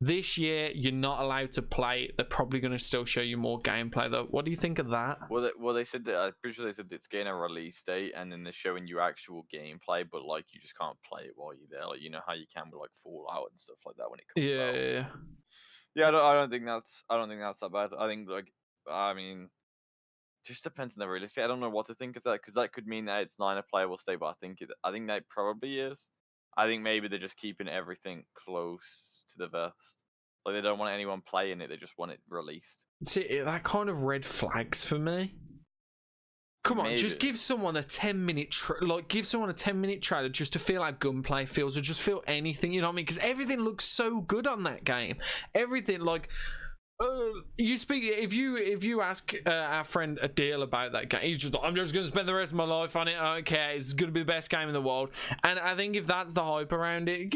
This year, you're not allowed to play it. They're probably going to still show you more gameplay, though. What do you think of that? Well, they said that. I'm pretty sure they said it's getting a release date, and then they're showing you actual gameplay, but like you just can't play it while you're there. Like, you know how you can with like Fallout and stuff like that when it comes out. Yeah. I don't think that's that bad. I think just depends on the release date. I don't know what to think of that, because that could mean that it's not in a playable state, but I think that probably is. I think maybe they're just keeping everything close to the vest. Like, they don't want anyone playing it, they just want it released. See, that kind of red flags for me. Come on, just give someone a 10-minute give someone a 10-minute trailer just to feel how gunplay feels, or just feel anything, you know what I mean? Because everything looks so good on that game. Everything, like, if you ask our friend Adil about that game, he's just like, I'm just going to spend the rest of my life on it. I don't care. It's going to be the best game in the world. And I think if that's the hype around it,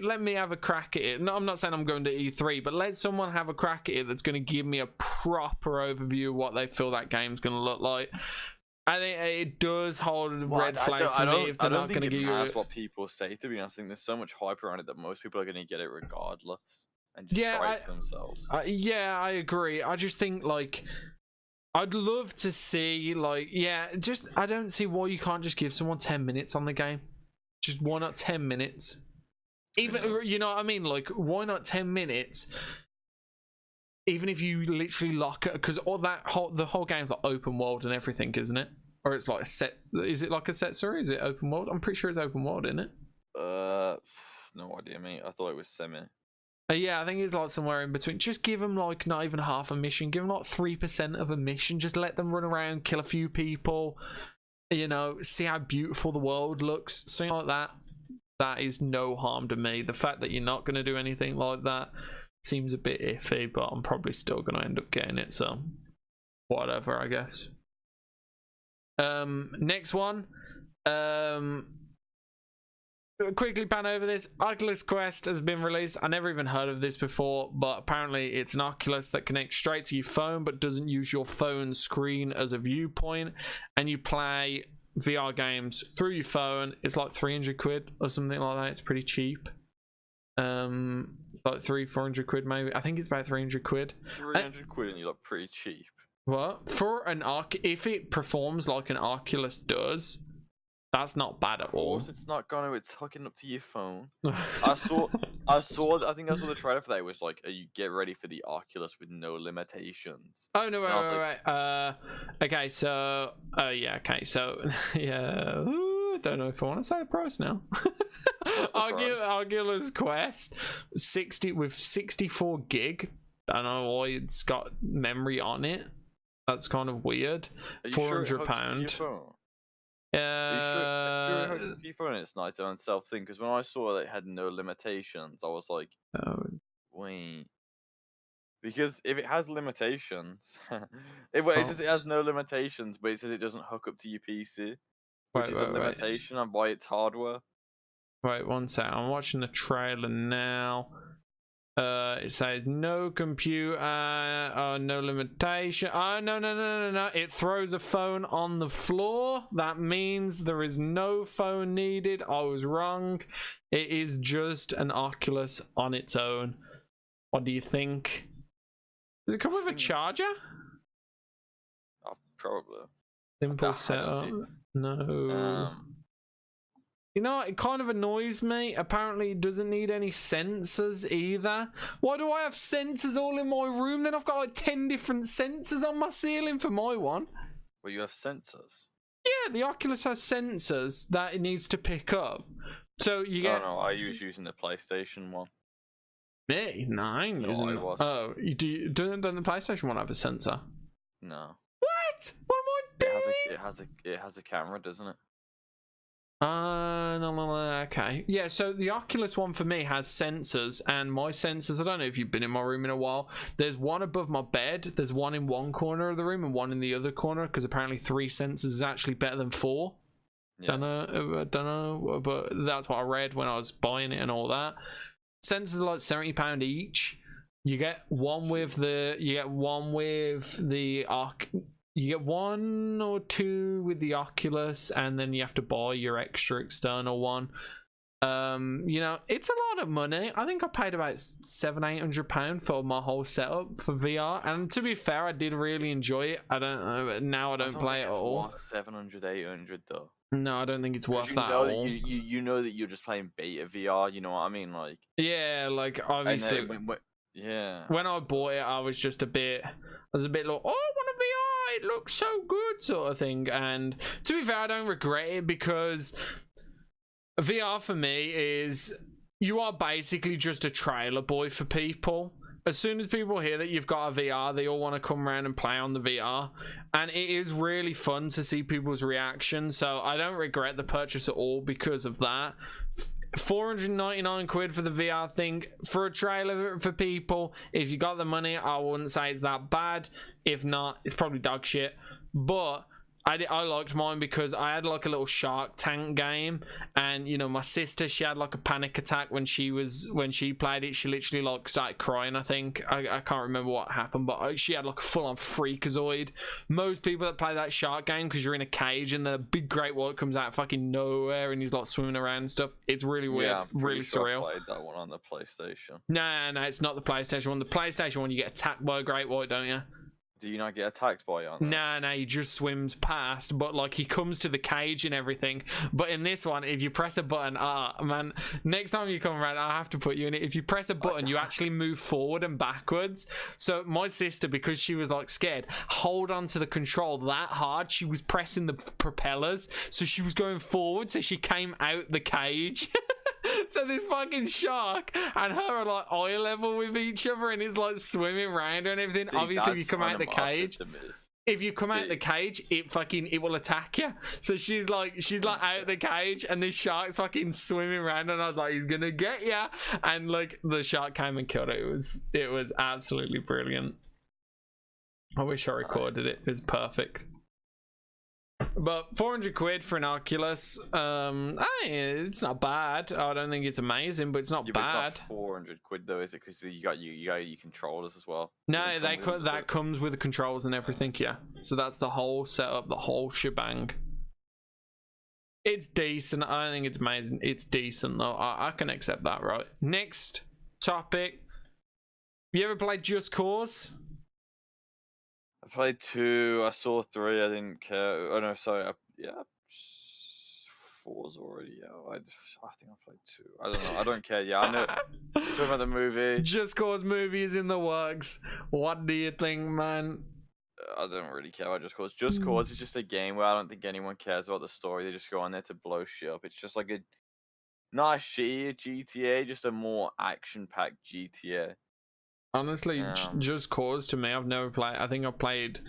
let me have a crack at it. No, I'm not saying I'm going to E3, but let someone have a crack at it that's going to give me a proper overview of what they feel that game's going to look like. I think it does hold red flags to me if they're not going to give you. That's what people say. To be honest, I think there's so much hype around it that most people are going to get it regardless. And just try it themselves. Yeah, I agree. I just think, like, I'd love to see, like, I don't see why you can't just give someone 10 minutes on the game. Just why not 10 minutes? Even, you know what I mean? Like, why not 10 minutes? Even if you literally lock it, because the whole game's like open world and everything, isn't it? Or it's like a set. Is it like a set story? Is it open world? I'm pretty sure it's open world, isn't it? No idea, mate. I thought it was semi. Yeah, I think it's like somewhere in between. Just give them like not even half a mission. Give them like 3% of a mission. Just let them run around, kill a few people. You know, see how beautiful the world looks. Something like that. That is no harm to me. The fact that you're not going to do anything like that seems a bit iffy, but I'm probably still going to end up getting it. So, whatever, I guess. Next one. quickly pan over this. Oculus Quest has been released. I never even heard of this before, but apparently it's an Oculus that connects straight to your phone but doesn't use your phone screen as a viewpoint, and you play VR games through your phone. It's like 300 quid or something like that. It's pretty cheap. It's like 300-400 quid maybe. I think it's about 300 quid. 300 quid and you look pretty cheap. What? For an if it performs like an Oculus does, that's not bad at all. Of course it's not gonna, it's hooking up to your phone. I think I saw the trailer for that. It was like, you get ready for the Oculus with no limitations. Oh no, wait. Okay, so yeah, okay, so yeah. I don't know if I want to say the price now. Oculus Quest 64 gig. I don't know why it's got memory on it. That's kind of weird. £400. It's not its own self thing, because when I saw that it had no limitations, I was like, wait. Because if it has limitations, it says it has no limitations, but it says it doesn't hook up to your PC, which is a limitation on by its hardware. Wait, one sec. I'm watching the trailer now. It says no computer, no limitation. Oh, no. It throws a phone on the floor. That means there is no phone needed. I was wrong. It is just an Oculus on its own. What do you think? Does it come with a charger? Oh, probably. Simple setup. No. You know, it kind of annoys me. Apparently, it doesn't need any sensors either. Why do I have sensors all in my room? Then I've got like 10 different sensors on my ceiling for my one. Well, you have sensors? Yeah, the Oculus has sensors that it needs to pick up. So you get... No, I was using the PlayStation one. Me? No, I ain't using it. Oh, doesn't the PlayStation one have a sensor? No. What? What am I doing? It has a camera, doesn't it? No, okay. Yeah, so the Oculus one for me has sensors, and my sensors, I don't know if you've been in my room in a while, there's one above my bed, there's one in one corner of the room and one in the other corner, because apparently 3 sensors is actually better than 4. Yeah. I don't know, but that's what I read when I was buying it and all that. Sensors are like £70 each. You get one with the you get 1 or 2 with the Oculus, and then you have to buy your extra external one. You know, it's a lot of money. I think I paid about £700-800 for my whole setup for VR, and to be fair, I did really enjoy it. I don't know, now I don't play it at all. 700-800 though. No, I don't think it's worth that at all. You know that you're just playing beta VR, you know what I mean? Like, yeah, like obviously when I bought it, I was a bit like, oh, I want a VR, it looks so good, sort of thing. And to be fair, I don't regret it, because VR for me is, you are basically just a trailer boy for people. As soon as people hear that you've got a VR, they all want to come around and play on the VR, and it is really fun to see people's reactions. So I don't regret the purchase at all because of that. 499 quid for the VR thing for a trailer for people. If you got the money, I wouldn't say it's that bad. If not, it's probably dog shit. But I liked mine because I had like a little Shark Tank game, and you know, my sister, she had like a panic attack when she played it. She literally like started crying. I think I can't remember what happened, but she had like a full-on freakazoid. Most people that play that shark game, because you're in a cage and the big great white comes out of fucking nowhere and he's like swimming around and stuff, it's really weird. Yeah, really surreal. I played that one on the PlayStation. No, it's not the PlayStation one. The PlayStation one, you get attacked by a great white, don't you? Do you not get attacked by it on that? No, he just swims past, but like he comes to the cage and everything. But in this one, if you press a button, man, next time you come around, I'll have to put you in it. If you press a button, you actually move forward and backwards. So my sister, because she was like scared, hold on to the control that hard, she was pressing the propellers, so she was going forward, so she came out the cage. So this fucking shark and her are like eye level with each other, and it's like swimming around her and everything. See, obviously, if you come out the cage, if you come out the cage, it will attack you. So she's like out the cage, and this shark's fucking swimming around, and I was like, he's gonna get you. And like the shark came and killed it. It was absolutely brilliant. I wish I recorded it. It was perfect. But 400 quid for an Oculus, it's not bad. I don't think it's amazing, but it's not bad. It's not 400 quid though, is it? Because you got your controllers as well. No, that comes with the controls and everything. Yeah, so that's the whole setup, the whole shebang. It's decent. I don't think it's amazing. It's decent though. I can accept that, right? Next topic. You ever played Just Cause? I played 2. I saw 3. I didn't care. Oh no, sorry. 4's already out. I think I played 2. I don't know. I don't care. Yeah, I know. Talking about the movie. Just Cause movie is in the works. What do you think, man? I don't really care about Just Cause. Just Cause is just a game where I don't think anyone cares about the story. They just go on there to blow shit up. It's just like not a shittier GTA, just a more action-packed GTA. Honestly, Just Cause to me, I've never played. I think I played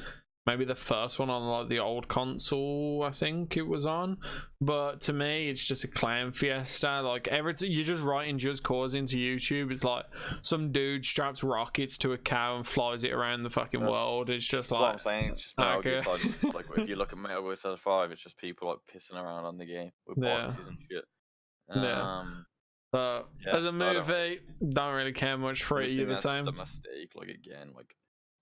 maybe the first one on like the old console. I think it was on, but to me, it's just a clown fiesta. Like you're just writing Just Cause into YouTube. It's like some dude straps rockets to a cow and flies it around the fucking world. It's just like what I'm saying. It's just Metal Gear Solid. Like if you look at Metal Gear Solid 5, it's just people like pissing around on the game with boxes and shit. But as a movie, don't really care much for it. You're the same. Just a mistake. Like again, like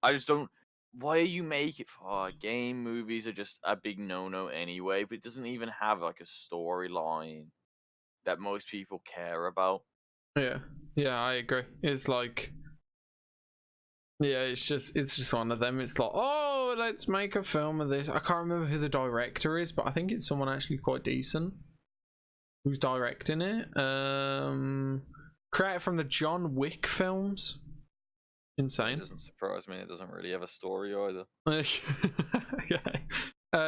I just don't. Why you make it for game? Movies are just a big no-no anyway. But it doesn't even have like a storyline that most people care about. Yeah, I agree. It's like, it's just one of them. It's like, oh, let's make a film of this. I can't remember who the director is, but I think it's someone actually quite decent who's directing it. Created from the John Wick films. Insane. It doesn't surprise me. It doesn't really have a story either. Okay.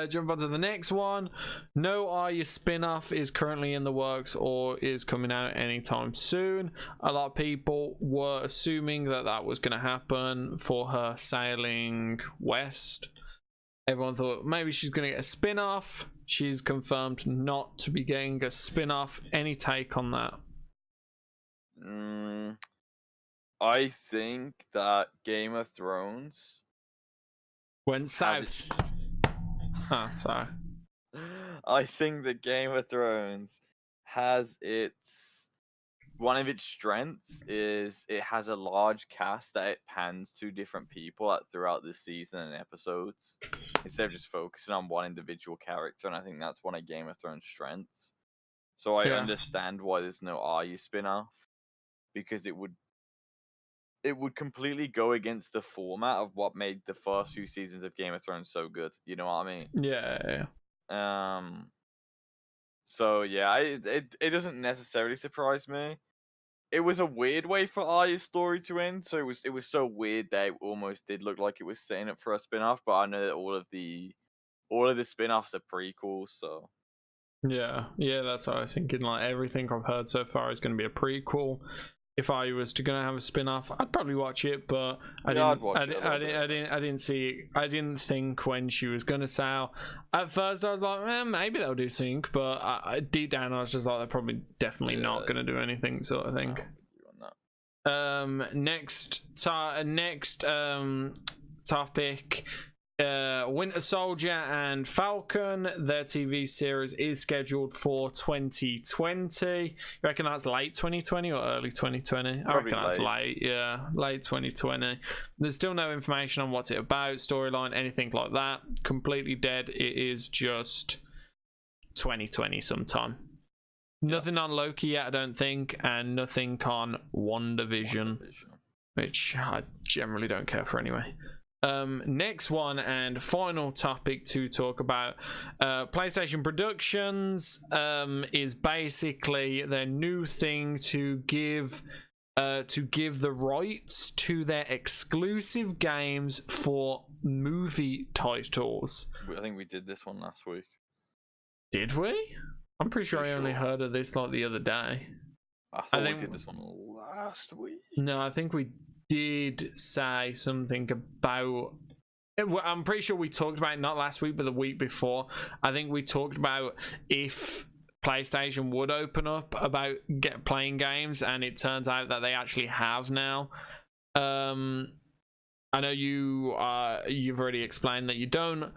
Jump on to the next one. No Are You spin-off is currently in the works or is coming out anytime soon. A lot of people were assuming that was going to happen for her sailing west. Everyone thought maybe she's going to get a spin-off. She's confirmed not to be getting a spin-off. Any take on that? I think that Game of Thrones went south. Sorry. I think that Game of Thrones has one of its strengths is it has a large cast that it pans to different people throughout the season and episodes instead of just focusing on one individual character, and I think that's one of Game of Thrones' strengths. So I understand why there's no Are You spin-off, because it would completely go against the format of what made the first few seasons of Game of Thrones so good. You know what I mean? Yeah. So yeah, it doesn't necessarily surprise me. It was a weird way for Arya's story to end. So it was so weird that it almost did look like it was setting up for a spin-off. But I know that all of the spin-offs are prequels. So yeah, that's what I was thinking. Like everything I've heard so far is going to be a prequel. If I was gonna have a spin-off, I'd probably watch it, but I didn't think when she was gonna sail. At first I was like, maybe they'll do sync, but deep down I was just like, they're probably definitely not gonna do anything, sort of thing. Next topic. Winter Soldier and Falcon, their TV series is scheduled for 2020. You reckon that's late 2020 or early 2020? I reckon that's late. Yeah, late 2020. There's still no information on what's it about, storyline, anything like that. Completely dead. It is just 2020 sometime. Nothing on Loki yet, I don't think, and nothing on WandaVision, which I generally don't care for anyway. Next one and final topic to talk about, PlayStation Productions is basically their new thing to give the rights to their exclusive games for movie titles. I think we did this one last week. Did we? I'm pretty sure I only heard of this like the other day. I thought we did this one last week. No, I think we did say something about, I'm pretty sure we talked about it not last week but the week before. I think we talked about if PlayStation would open up about playing games, and it turns out that they actually have now. I know you've already explained that you don't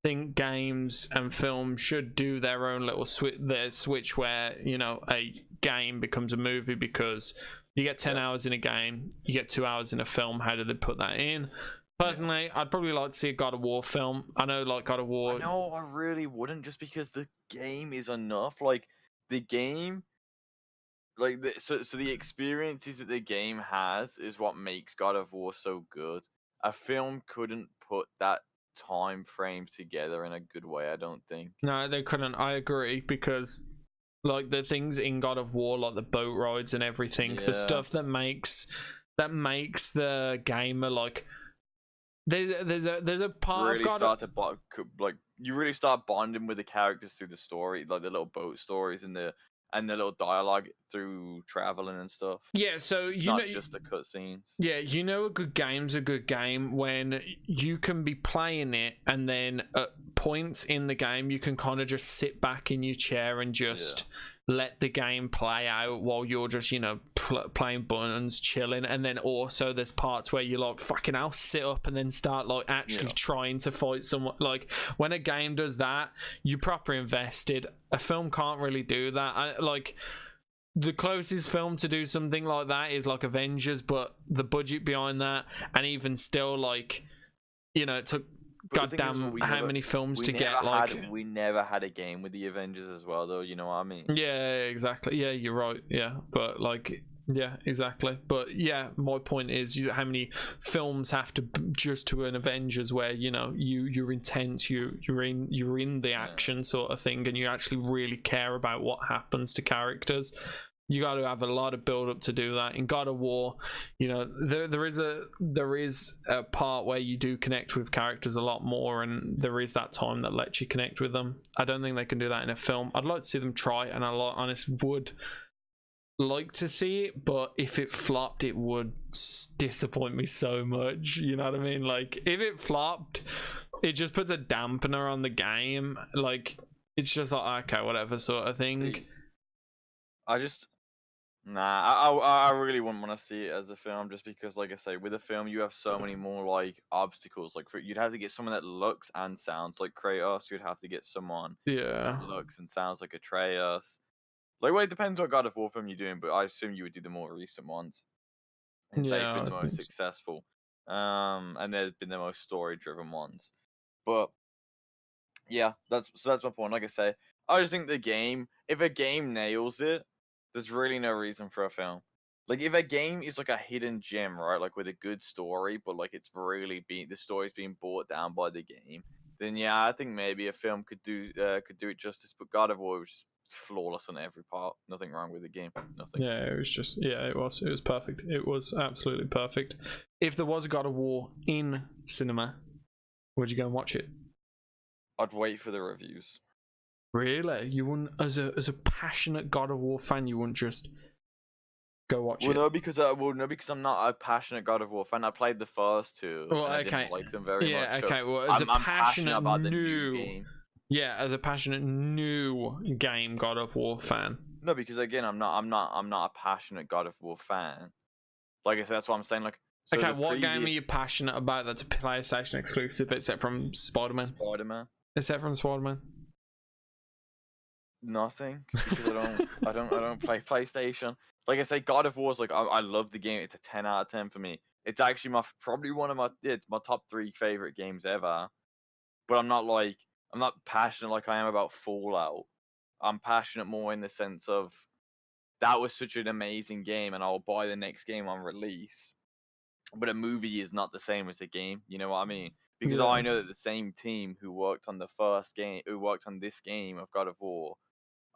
think games and films should do their own little switch where, you know, a game becomes a movie, because you get 10 hours in a game, you get 2 hours in a film. How do they put that in? Personally, I'd probably like to see a God of War film. I know, like, God of War... No, I really wouldn't, just because the game is enough. Like, the game... Like, so the experiences that the game has is what makes God of War so good. A film couldn't put that time frame together in a good way, I don't think. No, they couldn't. I agree, because like the things in God of War, like the boat rides and everything, the stuff that makes the gamer, like, there's a part really of God start to like, you really start bonding with the characters through the story, like the little boat stories and the little dialogue through traveling and stuff. Yeah, so it's you not know, just the cutscenes. Yeah, you know, a good game's a good game when you can be playing it, and then at points in the game you can kind of just sit back in your chair and just let the game play out while you're just, you know, playing buttons, chilling. And then also there's parts where you like, fucking hell, sit up and then start like actually trying to fight someone. Like, when a game does that, you proper invested. A film can't really do that. Like, the closest film to do something like that is like Avengers, but the budget behind that, and even still, like, you know, it took goddamn how many films to get, like... We never had a game with the Avengers as well, though, you know what I mean? Yeah, exactly. Yeah, you're right. Yeah, but like, yeah, exactly. But yeah, my point is, how many films have to just to an Avengers, where, you know, you're intense, you're in the action sort of thing, and you actually really care about what happens to characters. You got to have a lot of build up to do that. In God of War, you know, there is a part where you do connect with characters a lot more, and there is that time that lets you connect with them. I don't think they can do that in a film. I'd like to see them try, and I honestly would like to see it, but if it flopped, it would disappoint me so much. You know what I mean? Like, if it flopped, it just puts a dampener on the game. Like, it's just like, okay, whatever sort of thing. I really wouldn't want to see it as a film, just because, like I say, with a film you have so many more like obstacles. Like, you'd have to get someone that looks and sounds like Kratos. You'd have to get someone that looks and sounds like Atreus. Like, well, it depends what God of War film you're doing, but I assume you would do the more recent ones, and they've been the most successful. And they've been the most story-driven ones. But yeah, that's my point. Like I say, I just think the game, if a game nails it, there's really no reason for a film. Like, if a game is like a hidden gem, right, like with a good story, but like it's really the story's being brought down by the game, then yeah, I think maybe a film could do it justice. But God of War was just flawless on every part. Nothing wrong with the game. Nothing. Yeah, it was just, it was perfect. It was absolutely perfect. If there was a God of War in cinema, would you go and watch it? I'd wait for the reviews. Really? You wouldn't, as a passionate God of War fan, you wouldn't just go watch it? No, because I'm not a passionate God of War fan. I played the first two, and I didn't like them very much. Yeah, okay. Well, as I'm passionate about the new game. Yeah, as a passionate new game God of War fan. No, because again, I'm not a passionate God of War fan. Like I said, that's what I'm saying. Like, so okay, what game are you passionate about that's a PlayStation exclusive, except from Spider-Man? Except from Spider-Man. Nothing, because I don't play PlayStation. Like I say, God of War is like, I love the game. It's a 10 out of 10 for me. It's actually probably one of it's my top 3 favorite games ever. But I'm not passionate like I am about Fallout. I'm passionate more in the sense of, that was such an amazing game, and I'll buy the next game on release. But a movie is not the same as a game, you know what I mean? Because I know that the same team who worked on this game of God of War,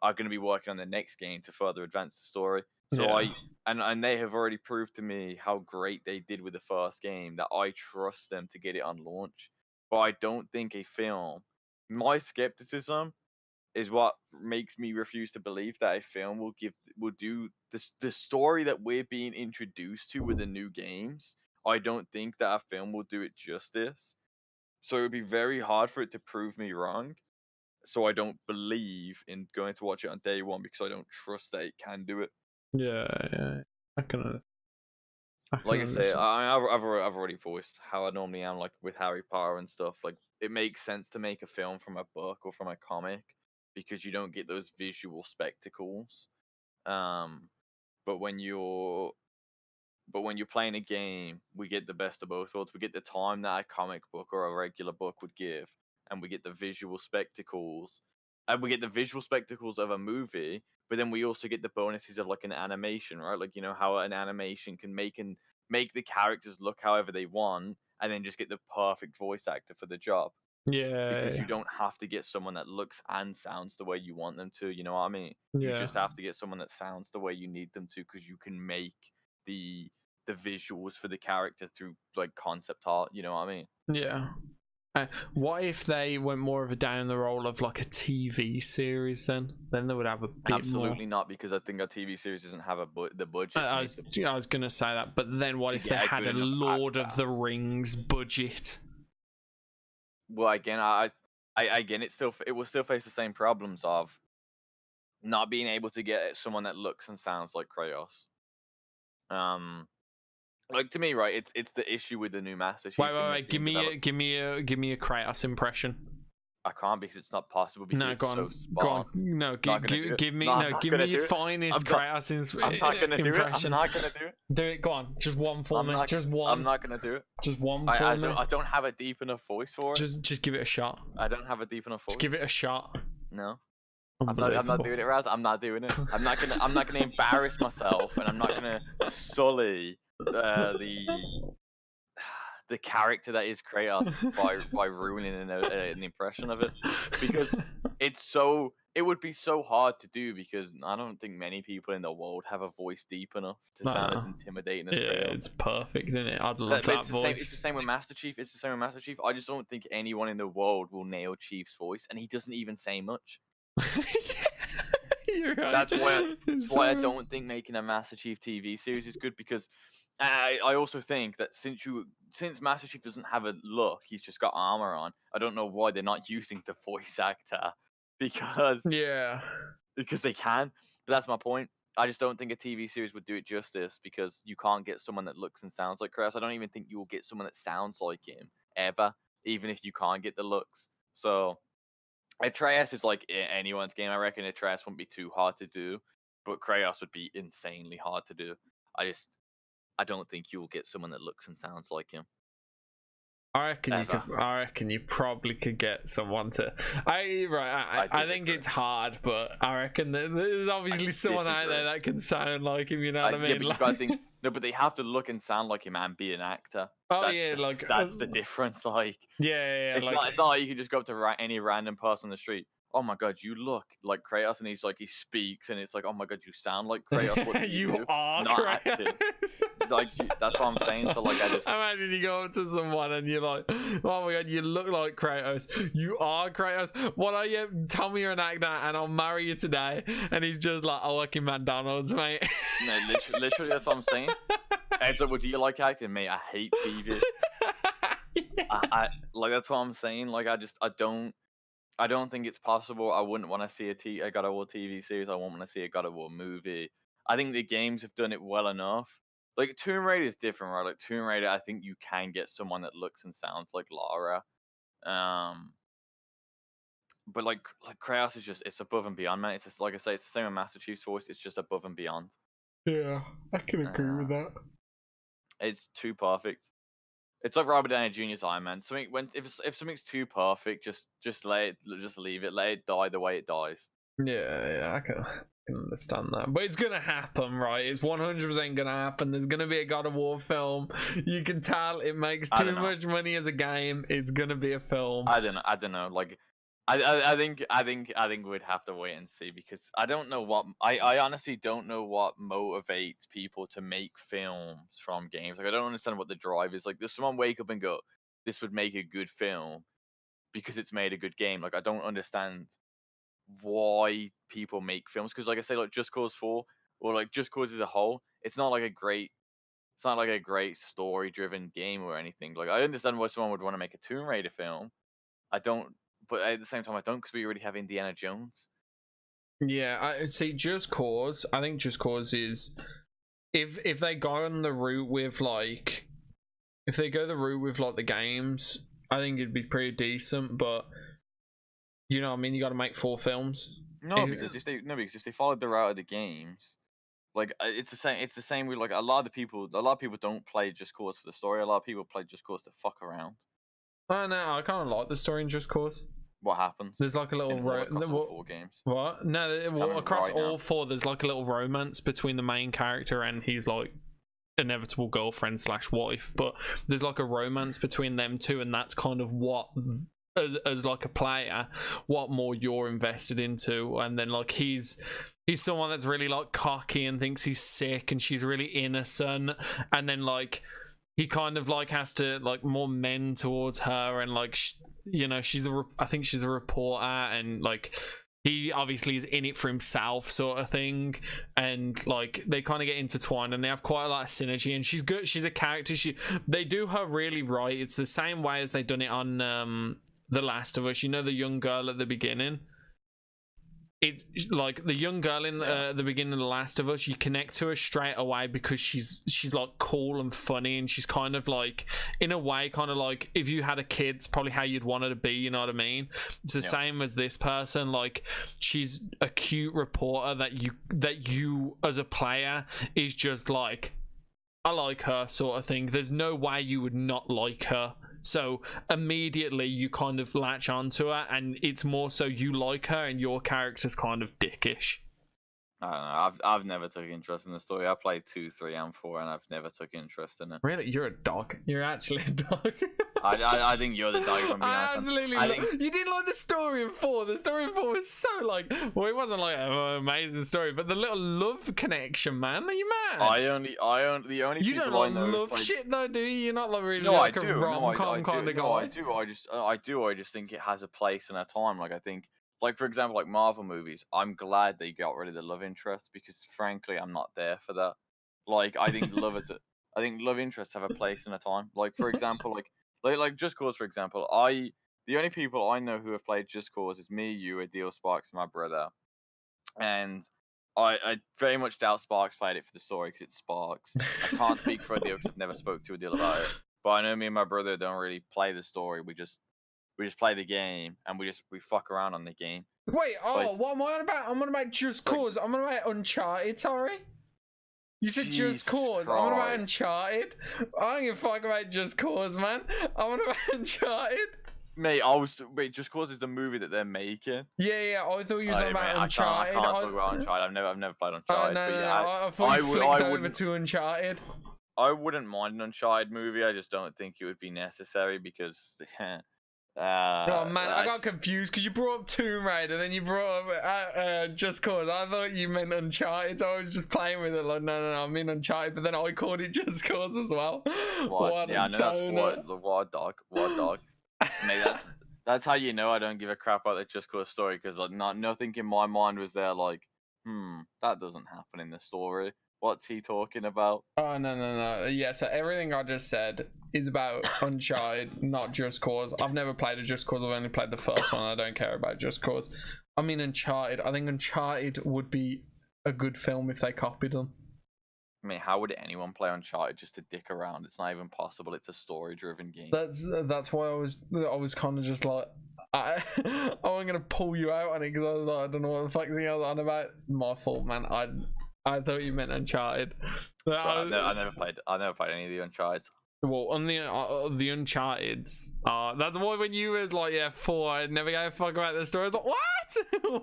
are going to be working on the next game to further advance the story. So and they have already proved to me how great they did with the first game, that I trust them to get it on launch. But I don't think a film, my skepticism is what makes me refuse to believe that a film will do the story that we're being introduced to with the new games. I don't think that a film will do it justice. So it would be very hard for it to prove me wrong. So I don't believe in going to watch it on day one, because I don't trust that it can do it. Yeah, I can. Like I say, I've already voiced how I normally am, like with Harry Potter and stuff. Like it makes sense to make a film from a book or from a comic because you don't get those visual spectacles. Um, but when you're playing a game, we get the best of both worlds. We get the time that a comic book or a regular book would give, and we get the visual spectacles, and we get the visual spectacles of a movie. But then we also get the bonuses of like an animation, right? Like how an animation can make the characters look however they want, and then just get the perfect voice actor for the job. Because you don't have to get someone that looks and sounds the way you want them to. You know what I mean? You just have to get someone that sounds the way you need them to, because you can make the visuals for the character through like concept art. You know what I mean? Yeah. What if they went more of a down the role of like a TV series? Then they would have a bit Absolutely more. not, because I think a TV series doesn't have the budget. I was gonna say that, but then what if they had a Lord of the Rings budget? Well, again, again, it will still face the same problems of not being able to get someone that looks and sounds like Kratos. Like to me, right? It's the issue with the new Master Chief. Wait! Give me a Kratos impression. I can't, because it's not possible. Because no, go on, so go on. No, give me your finest Kratos impression. I'm not gonna do it. I'm not gonna do it. Do it. Go on. Just one for me. Just one. I'm not gonna do it. Just one for me. I don't have a deep enough voice for it. Just give it a shot. I don't have a deep enough voice. Just give it a shot. No. I'm not doing it, Raz. I'm not doing it. I'm not gonna embarrass myself, and I'm not gonna sully the character that is Kratos by ruining an impression of it, because it would be so hard to do, because I don't think many people in the world have a voice deep enough to sound as intimidating as Kratos. It's perfect, isn't it? I'd love that voice. It's the same with Master Chief. I just don't think anyone in the world will nail Chief's voice, and he doesn't even say much. You're right. That's why I don't think making a Master Chief TV series is good, because I also think that since Master Chief doesn't have a look, he's just got armor on. I don't know why they're not using the voice actor, because they can. But that's my point. I just don't think a TV series would do it justice, because you can't get someone that looks and sounds like Kratos. I don't even think you will get someone that sounds like him ever, even if you can't get the looks. So Atreus is like anyone's game. I reckon Atreus wouldn't be too hard to do, but Kratos would be insanely hard to do. I don't think you will get someone that looks and sounds like him. I reckon you probably could get someone to. I think it's hard, but I reckon there's obviously someone out there that can sound like him. You know what I mean? Yeah, but no, but they have to look and sound like him and be an actor. That's the difference. Like, yeah. It's not like you can just go up to any random person on the street. Oh my god, you look like Kratos, and he speaks, and it's like, oh my god, you sound like Kratos. What you are not Kratos. Acting. Like, that's what I'm saying. So like, I just imagine you go up to someone and you're like, oh my god, you look like Kratos. You are Kratos. What are you? Tell me you're an actor, and I'll marry you today. And he's just like, I work in McDonald's, mate. No, literally, that's what I'm saying. And so, do you like acting, mate? I hate TV. I like, that's what I'm saying. Like, I don't think it's possible. I wouldn't want to see a God of War TV series. I wouldn't want to see a God of War movie. I think the games have done it well enough. Like, Tomb Raider is different, right? Like, Tomb Raider, I think you can get someone that looks and sounds like Lara. But like Kratos is just, it's above and beyond, man. It's just, like I say, it's the same with Master Chief's voice. It's just above and beyond. Yeah, I can agree with that. It's too perfect. It's like Robert Downey Jr.'s Iron Man. If something's too perfect, just leave it, let it die the way it dies. Yeah, I can understand that, but it's gonna happen, right? It's 100% gonna happen. There's gonna be a God of War film. You can tell it makes too much money as a game. It's gonna be a film. I don't know. Like, I think we'd have to wait and see, because I don't know what I honestly don't know what motivates people to make films from games. Like, I don't understand what the drive is. Like, does someone wake up and go, this would make a good film because it's made a good game? Like, I don't understand why people make films, because like I say, like Just Cause 4 or like Just Cause as a whole, it's not like a great story driven game or anything. Like, I understand why someone would want to make a Tomb Raider film. I don't. But at the same time, I don't, because we already have Indiana Jones. Yeah, I see. Just Cause. I think Just Cause is if they go on the route with like, if they go the route with like the games, I think it'd be pretty decent. But you know what I mean, you got to make 4 films. No, because if they followed the route of the games, like it's the same. It's the same with like a lot of people don't play Just Cause for the story. A lot of people play Just Cause to fuck around. Oh no, I kind of like the story in Just Cause. What happens? There's like a little across all 4 games. What? No, across all now. 4, there's like a little romance between the main character and his like inevitable girlfriend / wife. But there's like a romance between them two, and that's kind of what, as like a player, what more you're invested into. And then like he's someone that's really like cocky and thinks he's sick, and she's really innocent, and then like he kind of like has to like more men towards her, and like you know, I think she's a reporter, and like he obviously is in it for himself, sort of thing, and like they kind of get intertwined, and they have quite a lot of synergy. And she's good. She's a character. They do her really right. It's the same way as they've done it on The Last of Us. You know, the young girl at the beginning. It's like the young girl in the beginning of The Last of Us. You connect to her straight away because she's like cool and funny, and she's kind of like, in a way, kind of like if you had a kid, it's probably how you'd want her to be. You know what I mean? It's the same as this person. Like, she's a cute reporter that you as a player is just like, I like her, sort of thing. There's no way you would not like her. So immediately you kind of latch onto her, and it's more so you like her, and your character's kind of dickish. I don't know. I've never took interest in the story. I played 2, 3, and 4, and I've never took interest in it. Really, you're a dog. You're actually a dog. I think you're the dog. If I'm being honest. Absolutely. You didn't like the story in 4. The story in 4 was so like, well, it wasn't like an amazing story, but the little love connection, man. Are you mad? The only you people don't I know love shit though, do you? You're not like really no, like I do. a rom-com kind of guy. No, I do. I just think it has a place and a time. Like I think. Like, for example, like Marvel movies, I'm glad they got rid of the love interest because, frankly, I'm not there for that. Like, I think love interests have a place and a time. Like, for example, like Just Cause, for example, the only people I know who have played Just Cause is me, you, Adil, Sparks, my brother, and I very much doubt Sparks played it for the story because it's Sparks. I can't speak for Adil because I've never spoke to Adil about it. But I know me and my brother don't really play the story. We just play the game, and we fuck around on the game. Wait, what am I on about? I'm on about Just Cause. I'm on about Uncharted, sorry? You said Just Cause. I'm on about Uncharted. I don't give a fuck about Just Cause, man. I'm on about Uncharted. Mate, Just Cause is the movie that they're making. Yeah, I thought you was on about Uncharted. I can't talk about Uncharted. I've never played Uncharted. I thought you flicked over to Uncharted. I wouldn't mind an Uncharted movie. I just don't think it would be necessary because... oh man, I got confused because you brought up Tomb Raider, then you brought up Just Cause. I thought you meant Uncharted, so I was just playing with it. Like, no, I mean Uncharted, but then I called it Just Cause as well. What? Yeah, I know that's what dog. Mate, that's how you know I don't give a crap about the Just Cause story because like nothing in my mind was there like, that doesn't happen in the story. What's he talking about? Oh, no. Yeah, so everything I just said is about Uncharted, not Just Cause. I've never played a Just Cause. I've only played the first one. I don't care about Just Cause. I mean Uncharted. I think Uncharted would be a good film if they copied them. I mean, how would anyone play Uncharted just to dick around? It's not even possible. It's a story-driven game. That's why I was kind of just like, I wasn't gonna pull you out on it because I was like, I don't know what the fuck's he on about. My fault, man. I thought you meant Uncharted. I never played any of the Uncharted. Well, on the Uncharted's, that's why when you was like, 4, I never gave a fuck about the story. I was like, what?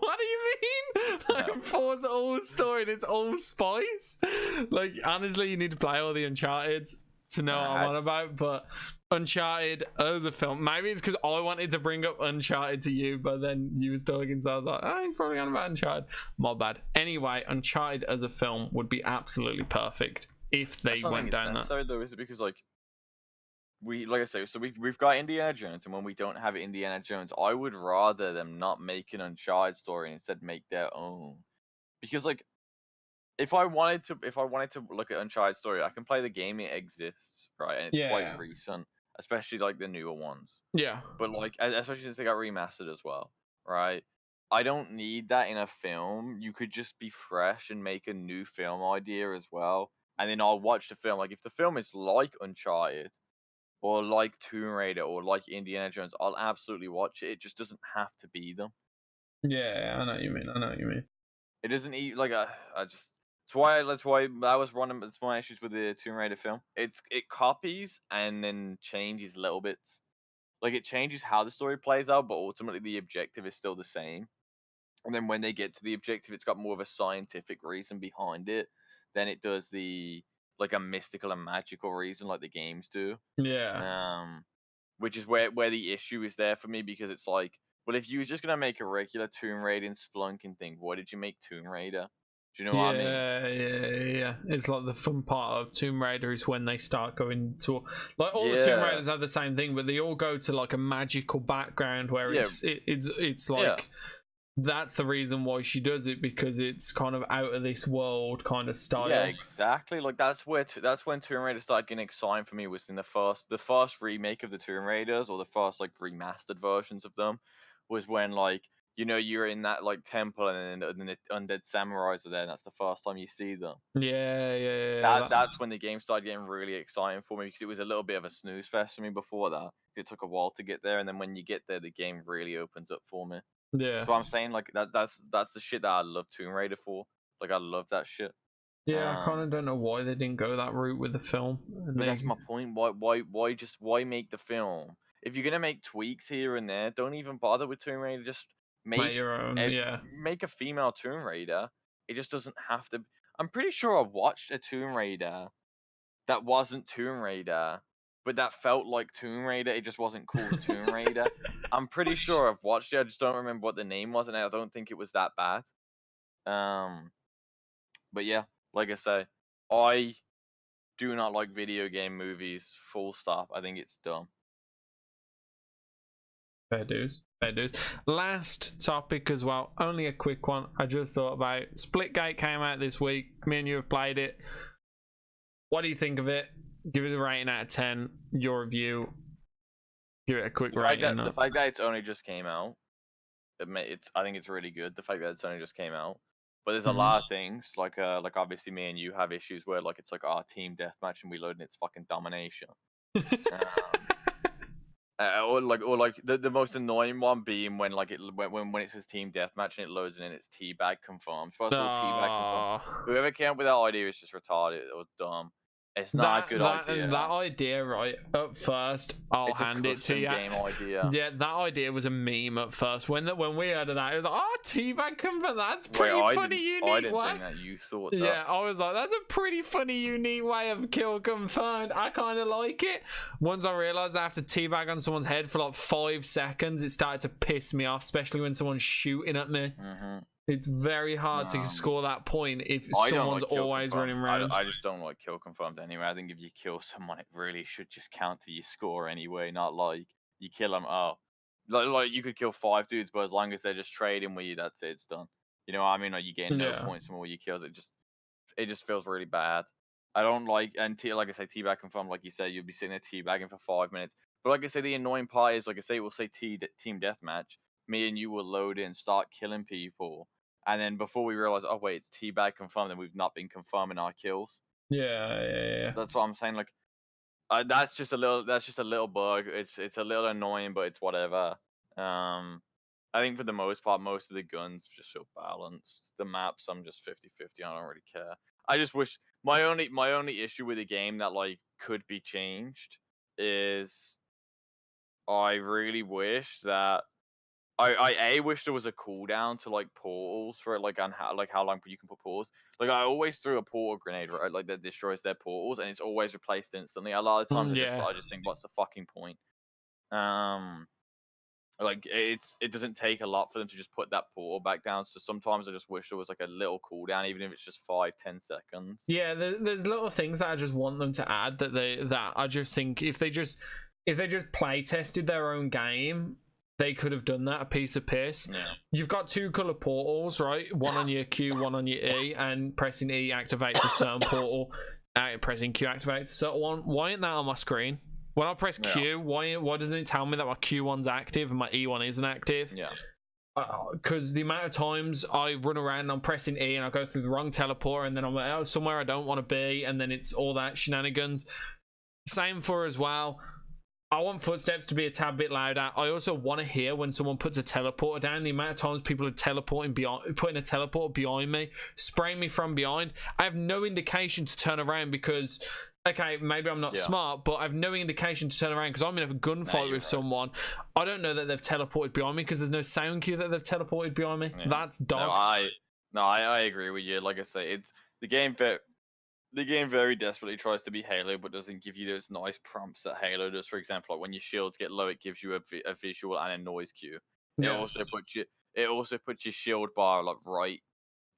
What do you mean? Like, 4's all story and it's all spice. Like, honestly, you need to play all the Uncharted's to know what I'm on about. But Uncharted as a film, maybe it's because I wanted to bring up Uncharted to you, but then you was talking, so I was like, oh, he's probably on about Uncharted. My bad. Anyway, Uncharted as a film would be absolutely perfect if they went down that. Though, is it because like I say, so we've got Indiana Jones, and when we don't have Indiana Jones, I would rather them not make an Uncharted story and instead make their own. Because like, if I wanted to look at Uncharted story, I can play the game. It exists, right? And it's quite recent, especially like the newer ones. Yeah. But like, especially since they got remastered as well, right? I don't need that in a film. You could just be fresh and make a new film idea as well. and then I'll watch the film. Like if the film is like Uncharted or like Tomb Raider or like Indiana Jones, I'll absolutely watch it. It just doesn't have to be them. Yeah, I know what you mean. It doesn't eat like I just. That's why that was one of my issues with the Tomb Raider film. It copies and then changes little bits. Like it changes how the story plays out, but ultimately the objective is still the same. And then when they get to the objective, it's got more of a scientific reason behind it than it does the like a mystical and magical reason like the games do. Yeah. Which is where the issue is there for me, because it's like, well, if you were just gonna make a regular Tomb Raider and Splunking thing, why did you make Tomb Raider? Do you know what I mean? Yeah. It's like the fun part of Tomb Raider is when they start going to like all the Tomb Raiders have the same thing, but they all go to like a magical background where it's like that's the reason why she does it, because it's kind of out of this world kind of style. Yeah, exactly. Like that's when Tomb Raider started getting exciting for me, was in the first remake of the Tomb Raiders, or the first like remastered versions of them, was when like, you know, you're in that like temple and then the undead samurais are there, and that's the first time you see them. Yeah. That's when the game started getting really exciting for me, because it was a little bit of a snooze fest for me before that. It took a while to get there, and then when you get there, the game really opens up for me. Yeah. So I'm saying like that's the shit that I love Tomb Raider for. Like I love that shit. Yeah, I kind of don't know why they didn't go that route with the film. But that's my point. Why make the film? If you're gonna make tweaks here and there, don't even bother with Tomb Raider. Just make your own. Make a female Tomb Raider. It just doesn't have to. I'm pretty sure I watched a Tomb Raider that wasn't Tomb Raider, but that felt like Tomb Raider. It just wasn't called Tomb Raider. I'm pretty sure I've watched it. I just don't remember what the name was, and I don't think it was that bad. But yeah, like I say, I do not like video game movies. Full stop. I think it's dumb. Fair dues. Last topic as well. Only a quick one. I just thought about it. Splitgate came out this week. Me and you have played it. What do you think of it? Give it a rating out of 10. Your review. Give it a quick rating. The fact that it's only just came out, I think it's really good. The fact that it's only just came out, but there's a lot of things like obviously me and you have issues where like it's like our team deathmatch and we load and it's fucking domination. Or like the most annoying one being when like when it says team deathmatch and it loads and it's teabag confirmed. First of all, teabag confirmed. Whoever came up with that idea is just retarded or dumb. It's not a good idea. That idea, right, at first, I'll hand it to you. Game idea. Yeah, that idea was a meme at first. When we heard of that, it was like, oh, teabag confirmed. That's pretty funny, unique way. I didn't think that you thought that. Yeah, I was like, that's a pretty funny, unique way of kill confirmed. I kind of like it. Once I realised I have to teabag on someone's head for like 5 seconds, it started to piss me off, especially when someone's shooting at me. It's very hard to score that point if someone's always running around. I just don't like kill confirmed anyway. I think if you kill someone, it really should just count to your score anyway. Not like you kill them. Oh, like you could kill 5 dudes, but as long as they're just trading with you, that's it. It's done. You know what I mean? Like you gain no points from all your kills. It just feels really bad. I don't like, and like I say, teabag confirmed. Like you said, you'll be sitting there teabagging for 5 minutes. But like I say, the annoying part is, like I say, we'll say team deathmatch. Me and you will load in, start killing people, and then before we realize, oh wait, it's teabag confirmed, and we've not been confirming our kills. Yeah. That's what I'm saying. Like, that's just a little bug. It's a little annoying, but it's whatever. I think for the most part, most of the guns just feel balanced. The maps, I'm just 50-50. I don't really care. I just wish my only issue with the game that like could be changed is I really wish that I wish there was a cooldown to like portals for like on how long you can put portals. Like I always threw a portal grenade, right? Like that destroys their portals and it's always replaced instantly. A lot of times I just think, what's the fucking point? Like it doesn't take a lot for them to just put that portal back down. So sometimes I just wish there was like a little cooldown, even if it's just 5-10 seconds. Yeah, there's little things that I just want them to add that I just think if they just play tested their own game, they could have done that a piece of piss. Yeah. You've got 2 color portals, right? One on your Q, one on your E, and pressing E activates a certain portal. Pressing Q activates a certain one. Why isn't that on my screen? When I press Q, why doesn't it tell me that my Q1's active and my E1 isn't active? Yeah. because the amount of times I run around and I'm pressing E and I go through the wrong teleporter and then I'm out somewhere I don't want to be, and then it's all that shenanigans. Same for as well. I want footsteps to be a tad bit louder. I also want to hear when someone puts a teleporter down. The amount of times people are teleporting behind, putting a teleporter behind me, spraying me from behind. I have no indication to turn around because, okay, maybe I'm not smart, but I have no indication to turn around because I'm in a gunfight with someone. I don't know that they've teleported behind me because there's no sound cue that they've teleported behind me. Yeah. That's dog. I agree with you. Like I say, it's the game very desperately tries to be Halo, but doesn't give you those nice prompts that Halo does. For example, like when your shields get low, it gives you a visual and a noise cue. It also puts your shield bar like right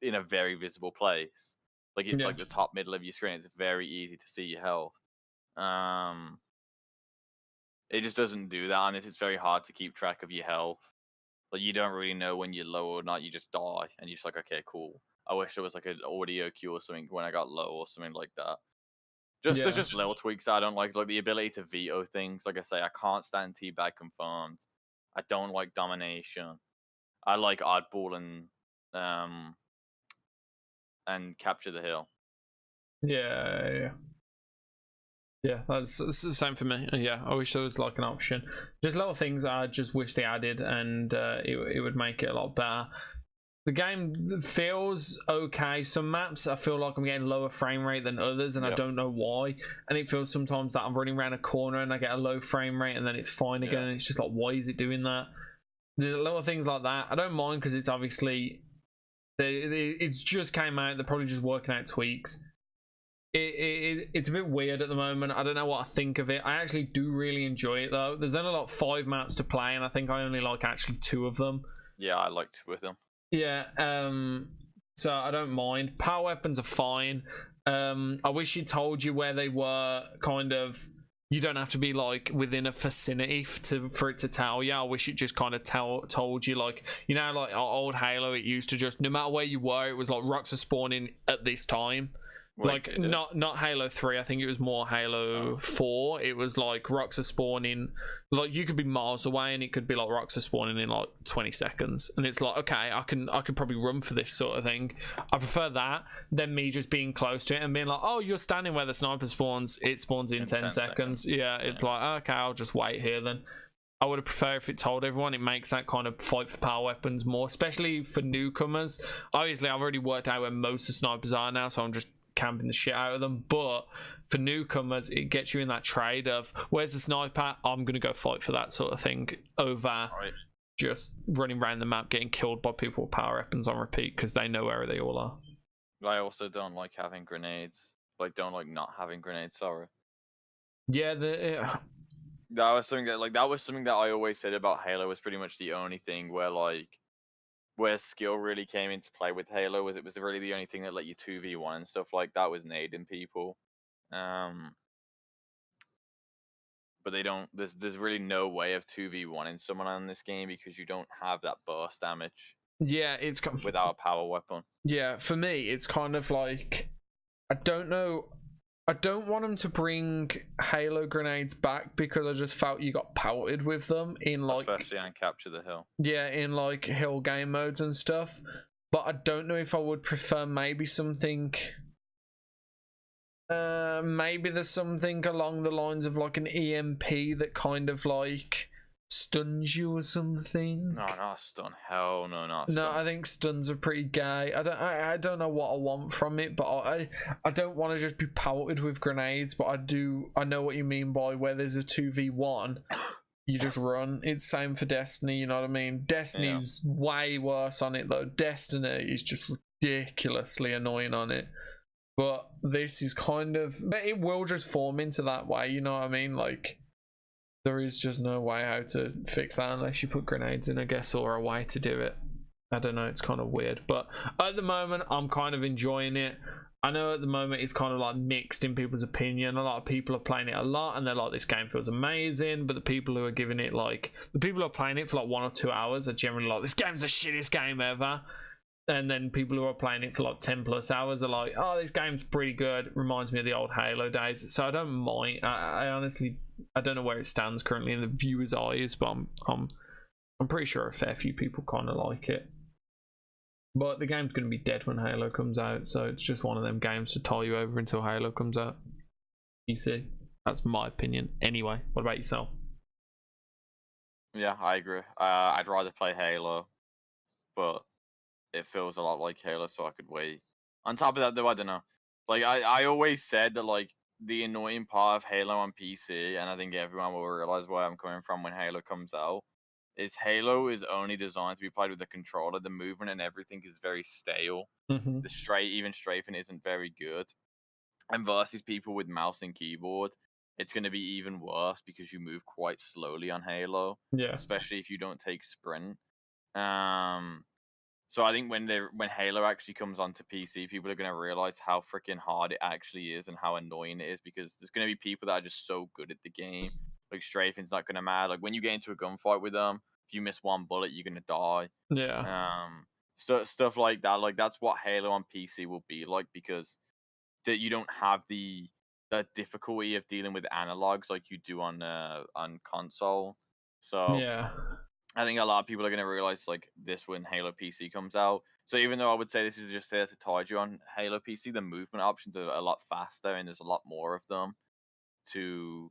in a very visible place. Like it's like the top middle of your screen. It's very easy to see your health. It just doesn't do that, and it's very hard to keep track of your health. Like you don't really know when you're low or not. You just die, and you're just like, okay, cool. I wish there was like an audio cue or something when I got low or something like that. There's just little tweaks I don't like the ability to veto things. Like I say, I can't stand teabag confirmed. I don't like domination. I like oddball and capture the hill. Yeah, that's the same for me. Yeah, I wish there was like an option. Just little things I just wish they added, and it would make it a lot better. The game feels okay. Some maps I feel like I'm getting lower frame rate than others, and I don't know why. And it feels sometimes that I'm running around a corner and I get a low frame rate and then it's fine again. And it's just like, why is it doing that? There's a lot of things like that. I don't mind because it's obviously it's just came out. They're probably just working out tweaks. It's a bit weird at the moment. I don't know what I think of it. I actually do really enjoy it though. There's only like 5 maps to play, and I think I only like actually 2 of them. Yeah, I like 2 of them. Yeah, so I don't mind. Power weapons are fine. I wish it told you where they were. Kind of, you don't have to be like within a vicinity for it to tell you. I wish it just kind of told you, like, you know, like old Halo. It used to just, no matter where you were, it was like rocks are spawning at this time. Like not Halo 3, I think it was more Halo 4. It was like rocks are spawning, like you could be miles away and it could be like rocks are spawning in like 20 seconds, and it's like, okay, I could probably run for this sort of thing. I prefer that than me just being close to it and being like, oh, you're standing where the sniper spawns, it spawns in 10 seconds. Yeah, it's like, okay, I'll just wait here then. I would have preferred if it told everyone. It makes that kind of fight for power weapons more, especially for newcomers. Obviously I've already worked out where most of the snipers are now, so I'm just camping the shit out of them. But for newcomers, it gets you in that trade of, where's the sniper? I'm gonna go fight for that sort of thing over just running around the map getting killed by people with power weapons on repeat because they know where they all are. I also don't like having grenades. Like, don't like not having grenades. Sorry. Yeah, that was something that I always said about Halo. Was pretty much the only thing where skill really came into play with Halo. Was it was really the only thing that let you 2v1 and stuff like that, was nading people. But they don't. There's really no way of 2v1ing someone on this game because you don't have that burst damage. Yeah, it's without a power weapon. Yeah, for me, it's kind of like, I don't know. I don't want them to bring Halo grenades back because I just felt you got pelted with them in like, especially on Capture the Hill. Yeah, in like hill game modes and stuff. But I don't know if I would prefer maybe something. Maybe there's something along the lines of like an EMP that kind of like stuns you or something. No, not stun. Hell no, not stun. No, I think stuns are pretty gay. I don't know what I want from it, but I don't want to just be pelted with grenades, but I know what you mean by where there's a 2v1, you just run. It's same for Destiny, you know what I mean? Destiny's way worse on it though. Destiny is just ridiculously annoying on it. But this is kind of, it will just form into that way, you know what I mean? Like, there is just no way how to fix that unless you put grenades in, I guess, or a way to do it. I don't know, it's kind of weird. But at the moment, I'm kind of enjoying it. I know at the moment it's kind of like mixed in people's opinion. A lot of people are playing it a lot and they're like, this game feels amazing. But the people who are giving it like, the people who are playing it for like 1 or 2 hours are generally like, this game's the shittest game ever. And then people who are playing it for like 10+ hours are like, oh, this game's pretty good. It reminds me of the old Halo days. So I don't mind. I honestly, I don't know where it stands currently in the viewers' eyes, but I'm I'm pretty sure a fair few people kind of like it. But the game's going to be dead when Halo comes out, so it's just one of them games to tie you over until Halo comes out. PC. That's my opinion. Anyway, what about yourself? Yeah, I agree. I'd rather play Halo, but it feels a lot like Halo, so I could wait. On top of that, though, I don't know. Like, I always said that, like, the annoying part of Halo on PC, and I think everyone will realize where I'm coming from when Halo comes out, is Halo is only designed to be played with a controller. The movement and everything is very stale. Mm-hmm. Even strafing isn't very good. And versus people with mouse and keyboard, it's going to be even worse because you move quite slowly on Halo. Yeah. Especially if you don't take sprint. So I think when Halo actually comes onto PC, people are going to realize how freaking hard it actually is and how annoying it is, because there's going to be people that are just so good at the game. Like, strafing's not going to matter. Like, when you get into a gunfight with them, if you miss one bullet, you're going to die. Yeah. Stuff like that. Like, that's what Halo on PC will be like, because that you don't have the difficulty of dealing with analogs like you do on console. So Yeah. I think a lot of people are going to realize like this when Halo PC comes out. So even though I would say this is just there to tide you on Halo PC, the movement options are a lot faster and there's a lot more of them to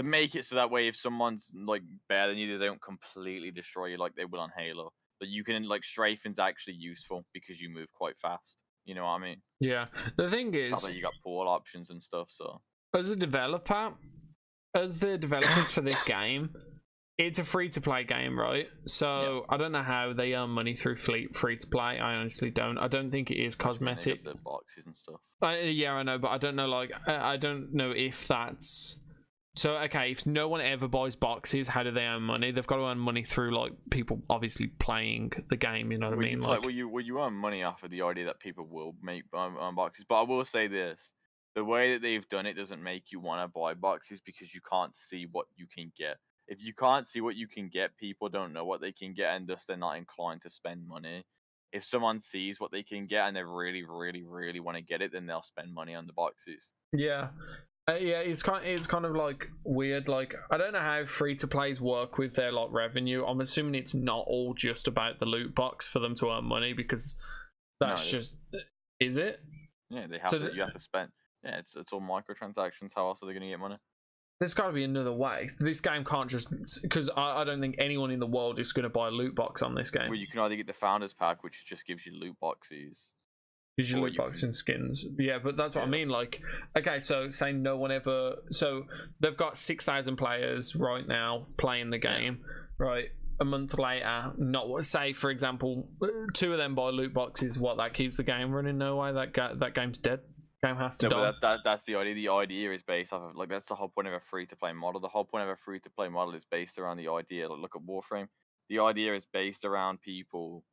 make it so that way if someone's like better than you, they don't completely destroy you like they will on Halo. But you can, like, strafing's actually useful because you move quite fast. You know what I mean? Yeah. The thing It's not is, that you got pull options and stuff, so. as a developer, as the developers for this game, it's a free-to-play game, right? So I don't know how they earn money through free-to-play. I honestly don't. I don't think it is cosmetic. The boxes and stuff. Yeah, I know, but I don't know. Like, I don't know if that's. So okay, if no one ever buys boxes, how do they earn money? They've got to earn money through like people obviously playing the game. You know what I mean? Like, you earn money off of the idea that people will make boxes. But I will say this: the way that they've done it doesn't make you want to buy boxes because you can't see what you can get. If you can't see what you can get, people don't know what they can get, and thus they're not inclined to spend money. If someone sees what they can get and they really, really, really want to get it, then they'll spend money on the boxes. Yeah. Yeah, it's kind of like weird. Like, I don't know how free to plays work with their like revenue. I'm assuming it's not all just about the loot box for them to earn money, because that's is it? Yeah, they have to. You have to spend. Yeah, it's all microtransactions. How else are they going to get money? There's got to be another way. This game can't just, because I don't think anyone in the world is going to buy a loot box on this game. Well, you can either get the founders pack, which just gives you loot boxes. Gives you loot boxes and skins. Yeah, but that's what I mean. Like, okay, so say no one ever. So they've got 6,000 players right now playing the game, right? A month later, not say for example, 2 of them buy loot boxes. What, that keeps the game running? No way. That game's dead. Game has to die. But that's the idea. The idea is based off of, like, that's the whole point of a free-to-play model. The whole point of a free-to-play model is based around the idea. Like, look at Warframe. The idea is based around people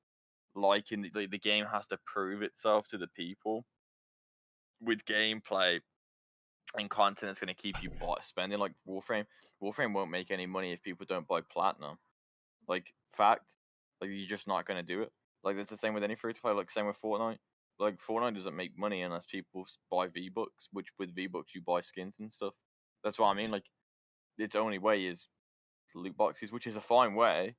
liking the game has to prove itself to the people with gameplay and content that's going to keep you spending. Like Warframe won't make any money if people don't buy platinum. Like, fact. Like, you're just not going to do it. Like, that's the same with any free-to-play. Like, same with Fortnite. Like, Fortnite doesn't make money unless people buy V-Bucks, which with V-Bucks you buy skins and stuff. That's what I mean. Like, its only way is loot boxes, which is a fine way.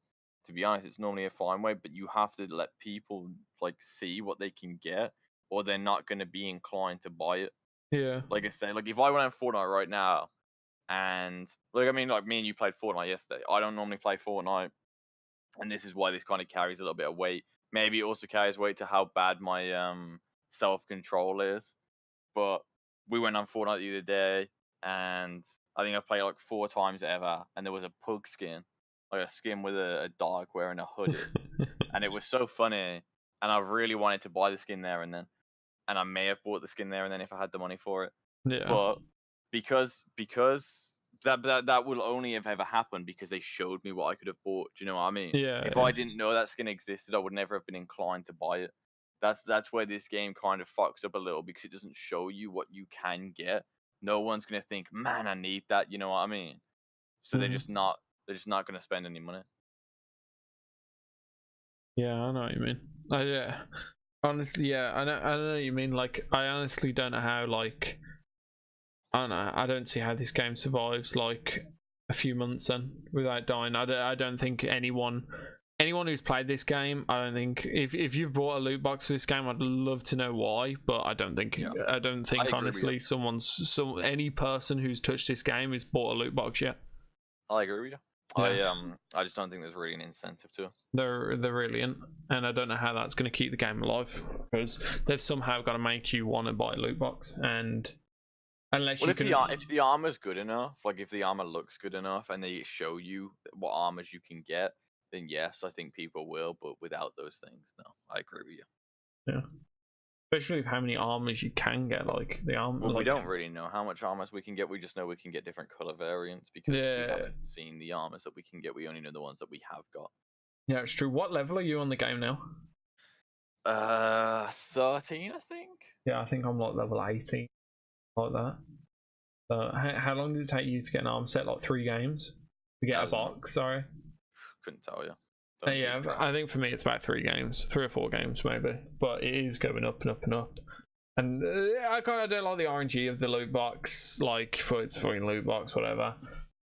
To be honest, it's normally a fine way, but you have to let people, like, see what they can get, or they're not going to be inclined to buy it. Yeah. Like I say, like, if I went on Fortnite right now, and, like, I mean, like, me and you played Fortnite yesterday. I don't normally play Fortnite, and this is why this kind of carries a little bit of weight. Maybe it also carries weight to how bad my self-control is. But we went on Fortnite the other day, and I think I played like 4 times ever, and there was a pug skin, like a skin with a dog wearing a hoodie, and it was so funny, and I really wanted to buy the skin there and then, and I may have bought the skin there and then if I had the money for it. Yeah. But because that will only have ever happened because they showed me what I could have bought. Do you know what I mean? Yeah. If I didn't know that skin existed, I would never have been inclined to buy it. That's where this game kind of fucks up a little, because it doesn't show you what you can get. No one's gonna think, man, I need that. You know what I mean? So they're just not gonna spend any money. Yeah, I know what you mean. Yeah, honestly, yeah, I know what you mean. Like, I honestly don't know how. Like, I don't know. I don't see how this game survives. Like, a few months then without dying. I don't think anyone who's played this game, I don't think if you've bought a loot box for this game, I'd love to know why, but I don't think honestly any person who's touched this game has bought a loot box yet. I agree with you. Yeah. I just don't think there's really an incentive to. There really isn't, and I don't know how that's going to keep the game alive, because they've somehow got to make you want to buy a loot box, and unless if the armor's good enough, like if the armor looks good enough, and they show you what armors you can get, then yes, I think people will. But without those things, no, I agree with you. Yeah. Especially with how many armors you can get, like the armor. Well, we don't really know how much armors we can get. We just know we can get different color variants because we haven't seen the armors that we can get. We only know the ones that we have got. Yeah, it's true. What level are you on the game now? 13, I think. Yeah, I think I'm like level 18, like that. So, how long did it take you to get an arm set? Like 3 games to get a box? Sorry. Couldn't tell you. Yeah, I think for me it's about 3 or 4 games maybe, but it is going up and up and up. And I kind of don't like the RNG of the loot box, like for its fucking loot box, whatever.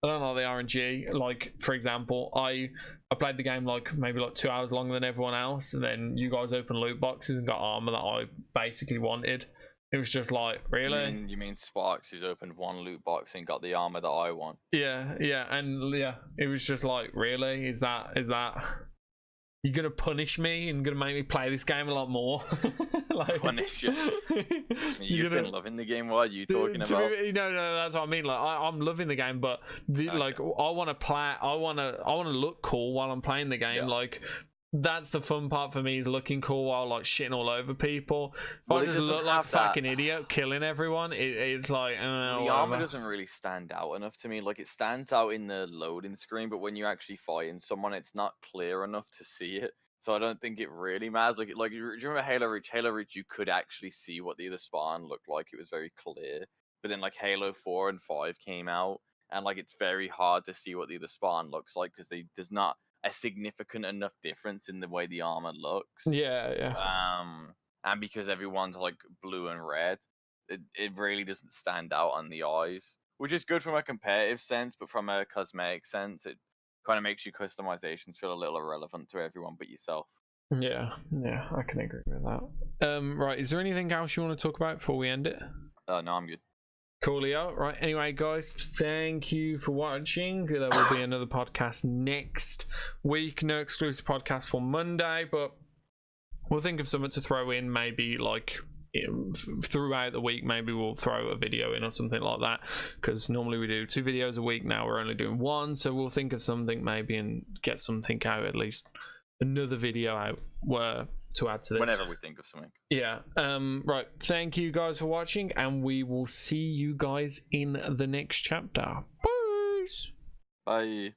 I don't like the RNG. Like for example, I played the game like maybe like 2 hours longer than everyone else, and then you guys opened loot boxes and got armor that I basically wanted. It was just like, really? You mean Sparks, who's opened 1 loot box and got the armor that I want? Yeah, and it was just like, really? Is that you're gonna punish me and gonna make me play this game a lot more? Like, punish you? You've been loving the game. What are you talking about? No, that's what I mean. Like, I'm loving the game, but like, I want to play. I want to look cool while I'm playing the game. Yeah. Like, that's the fun part for me, is looking cool while like shitting all over people. If I just look like a fucking idiot killing everyone, it's like the armor doesn't really stand out enough to me. Like, it stands out in the loading screen, but when you actually fighting someone, it's not clear enough to see it. So I don't think it really matters. Like do you remember Halo Reach? Halo Reach, you could actually see what the other spawn looked like. It was very clear. But then like Halo 4 and 5 came out, and like it's very hard to see what the other spawn looks like because there's not a significant enough difference in the way the armor looks. Yeah. And because everyone's like blue and red, it really doesn't stand out on the eyes, which is good from a competitive sense, but from a cosmetic sense, it kind of makes your customizations feel a little irrelevant to everyone but yourself. Yeah, I can agree with that. Right, is there anything else you want to talk about before we end it? No, I'm good. Coolio. Right, anyway guys, thank you for watching. There will be another podcast next week. No exclusive podcast for Monday, but we'll think of something to throw in, maybe like throughout the week. Maybe we'll throw a video in or something like that, because normally we do 2 videos a week. Now we're only doing 1, so we'll think of something maybe and get something out, at least another video out where to add to this whenever we think of something. Yeah. Right, thank you guys for watching, and we will see you guys in the next chapter. Peace. Bye.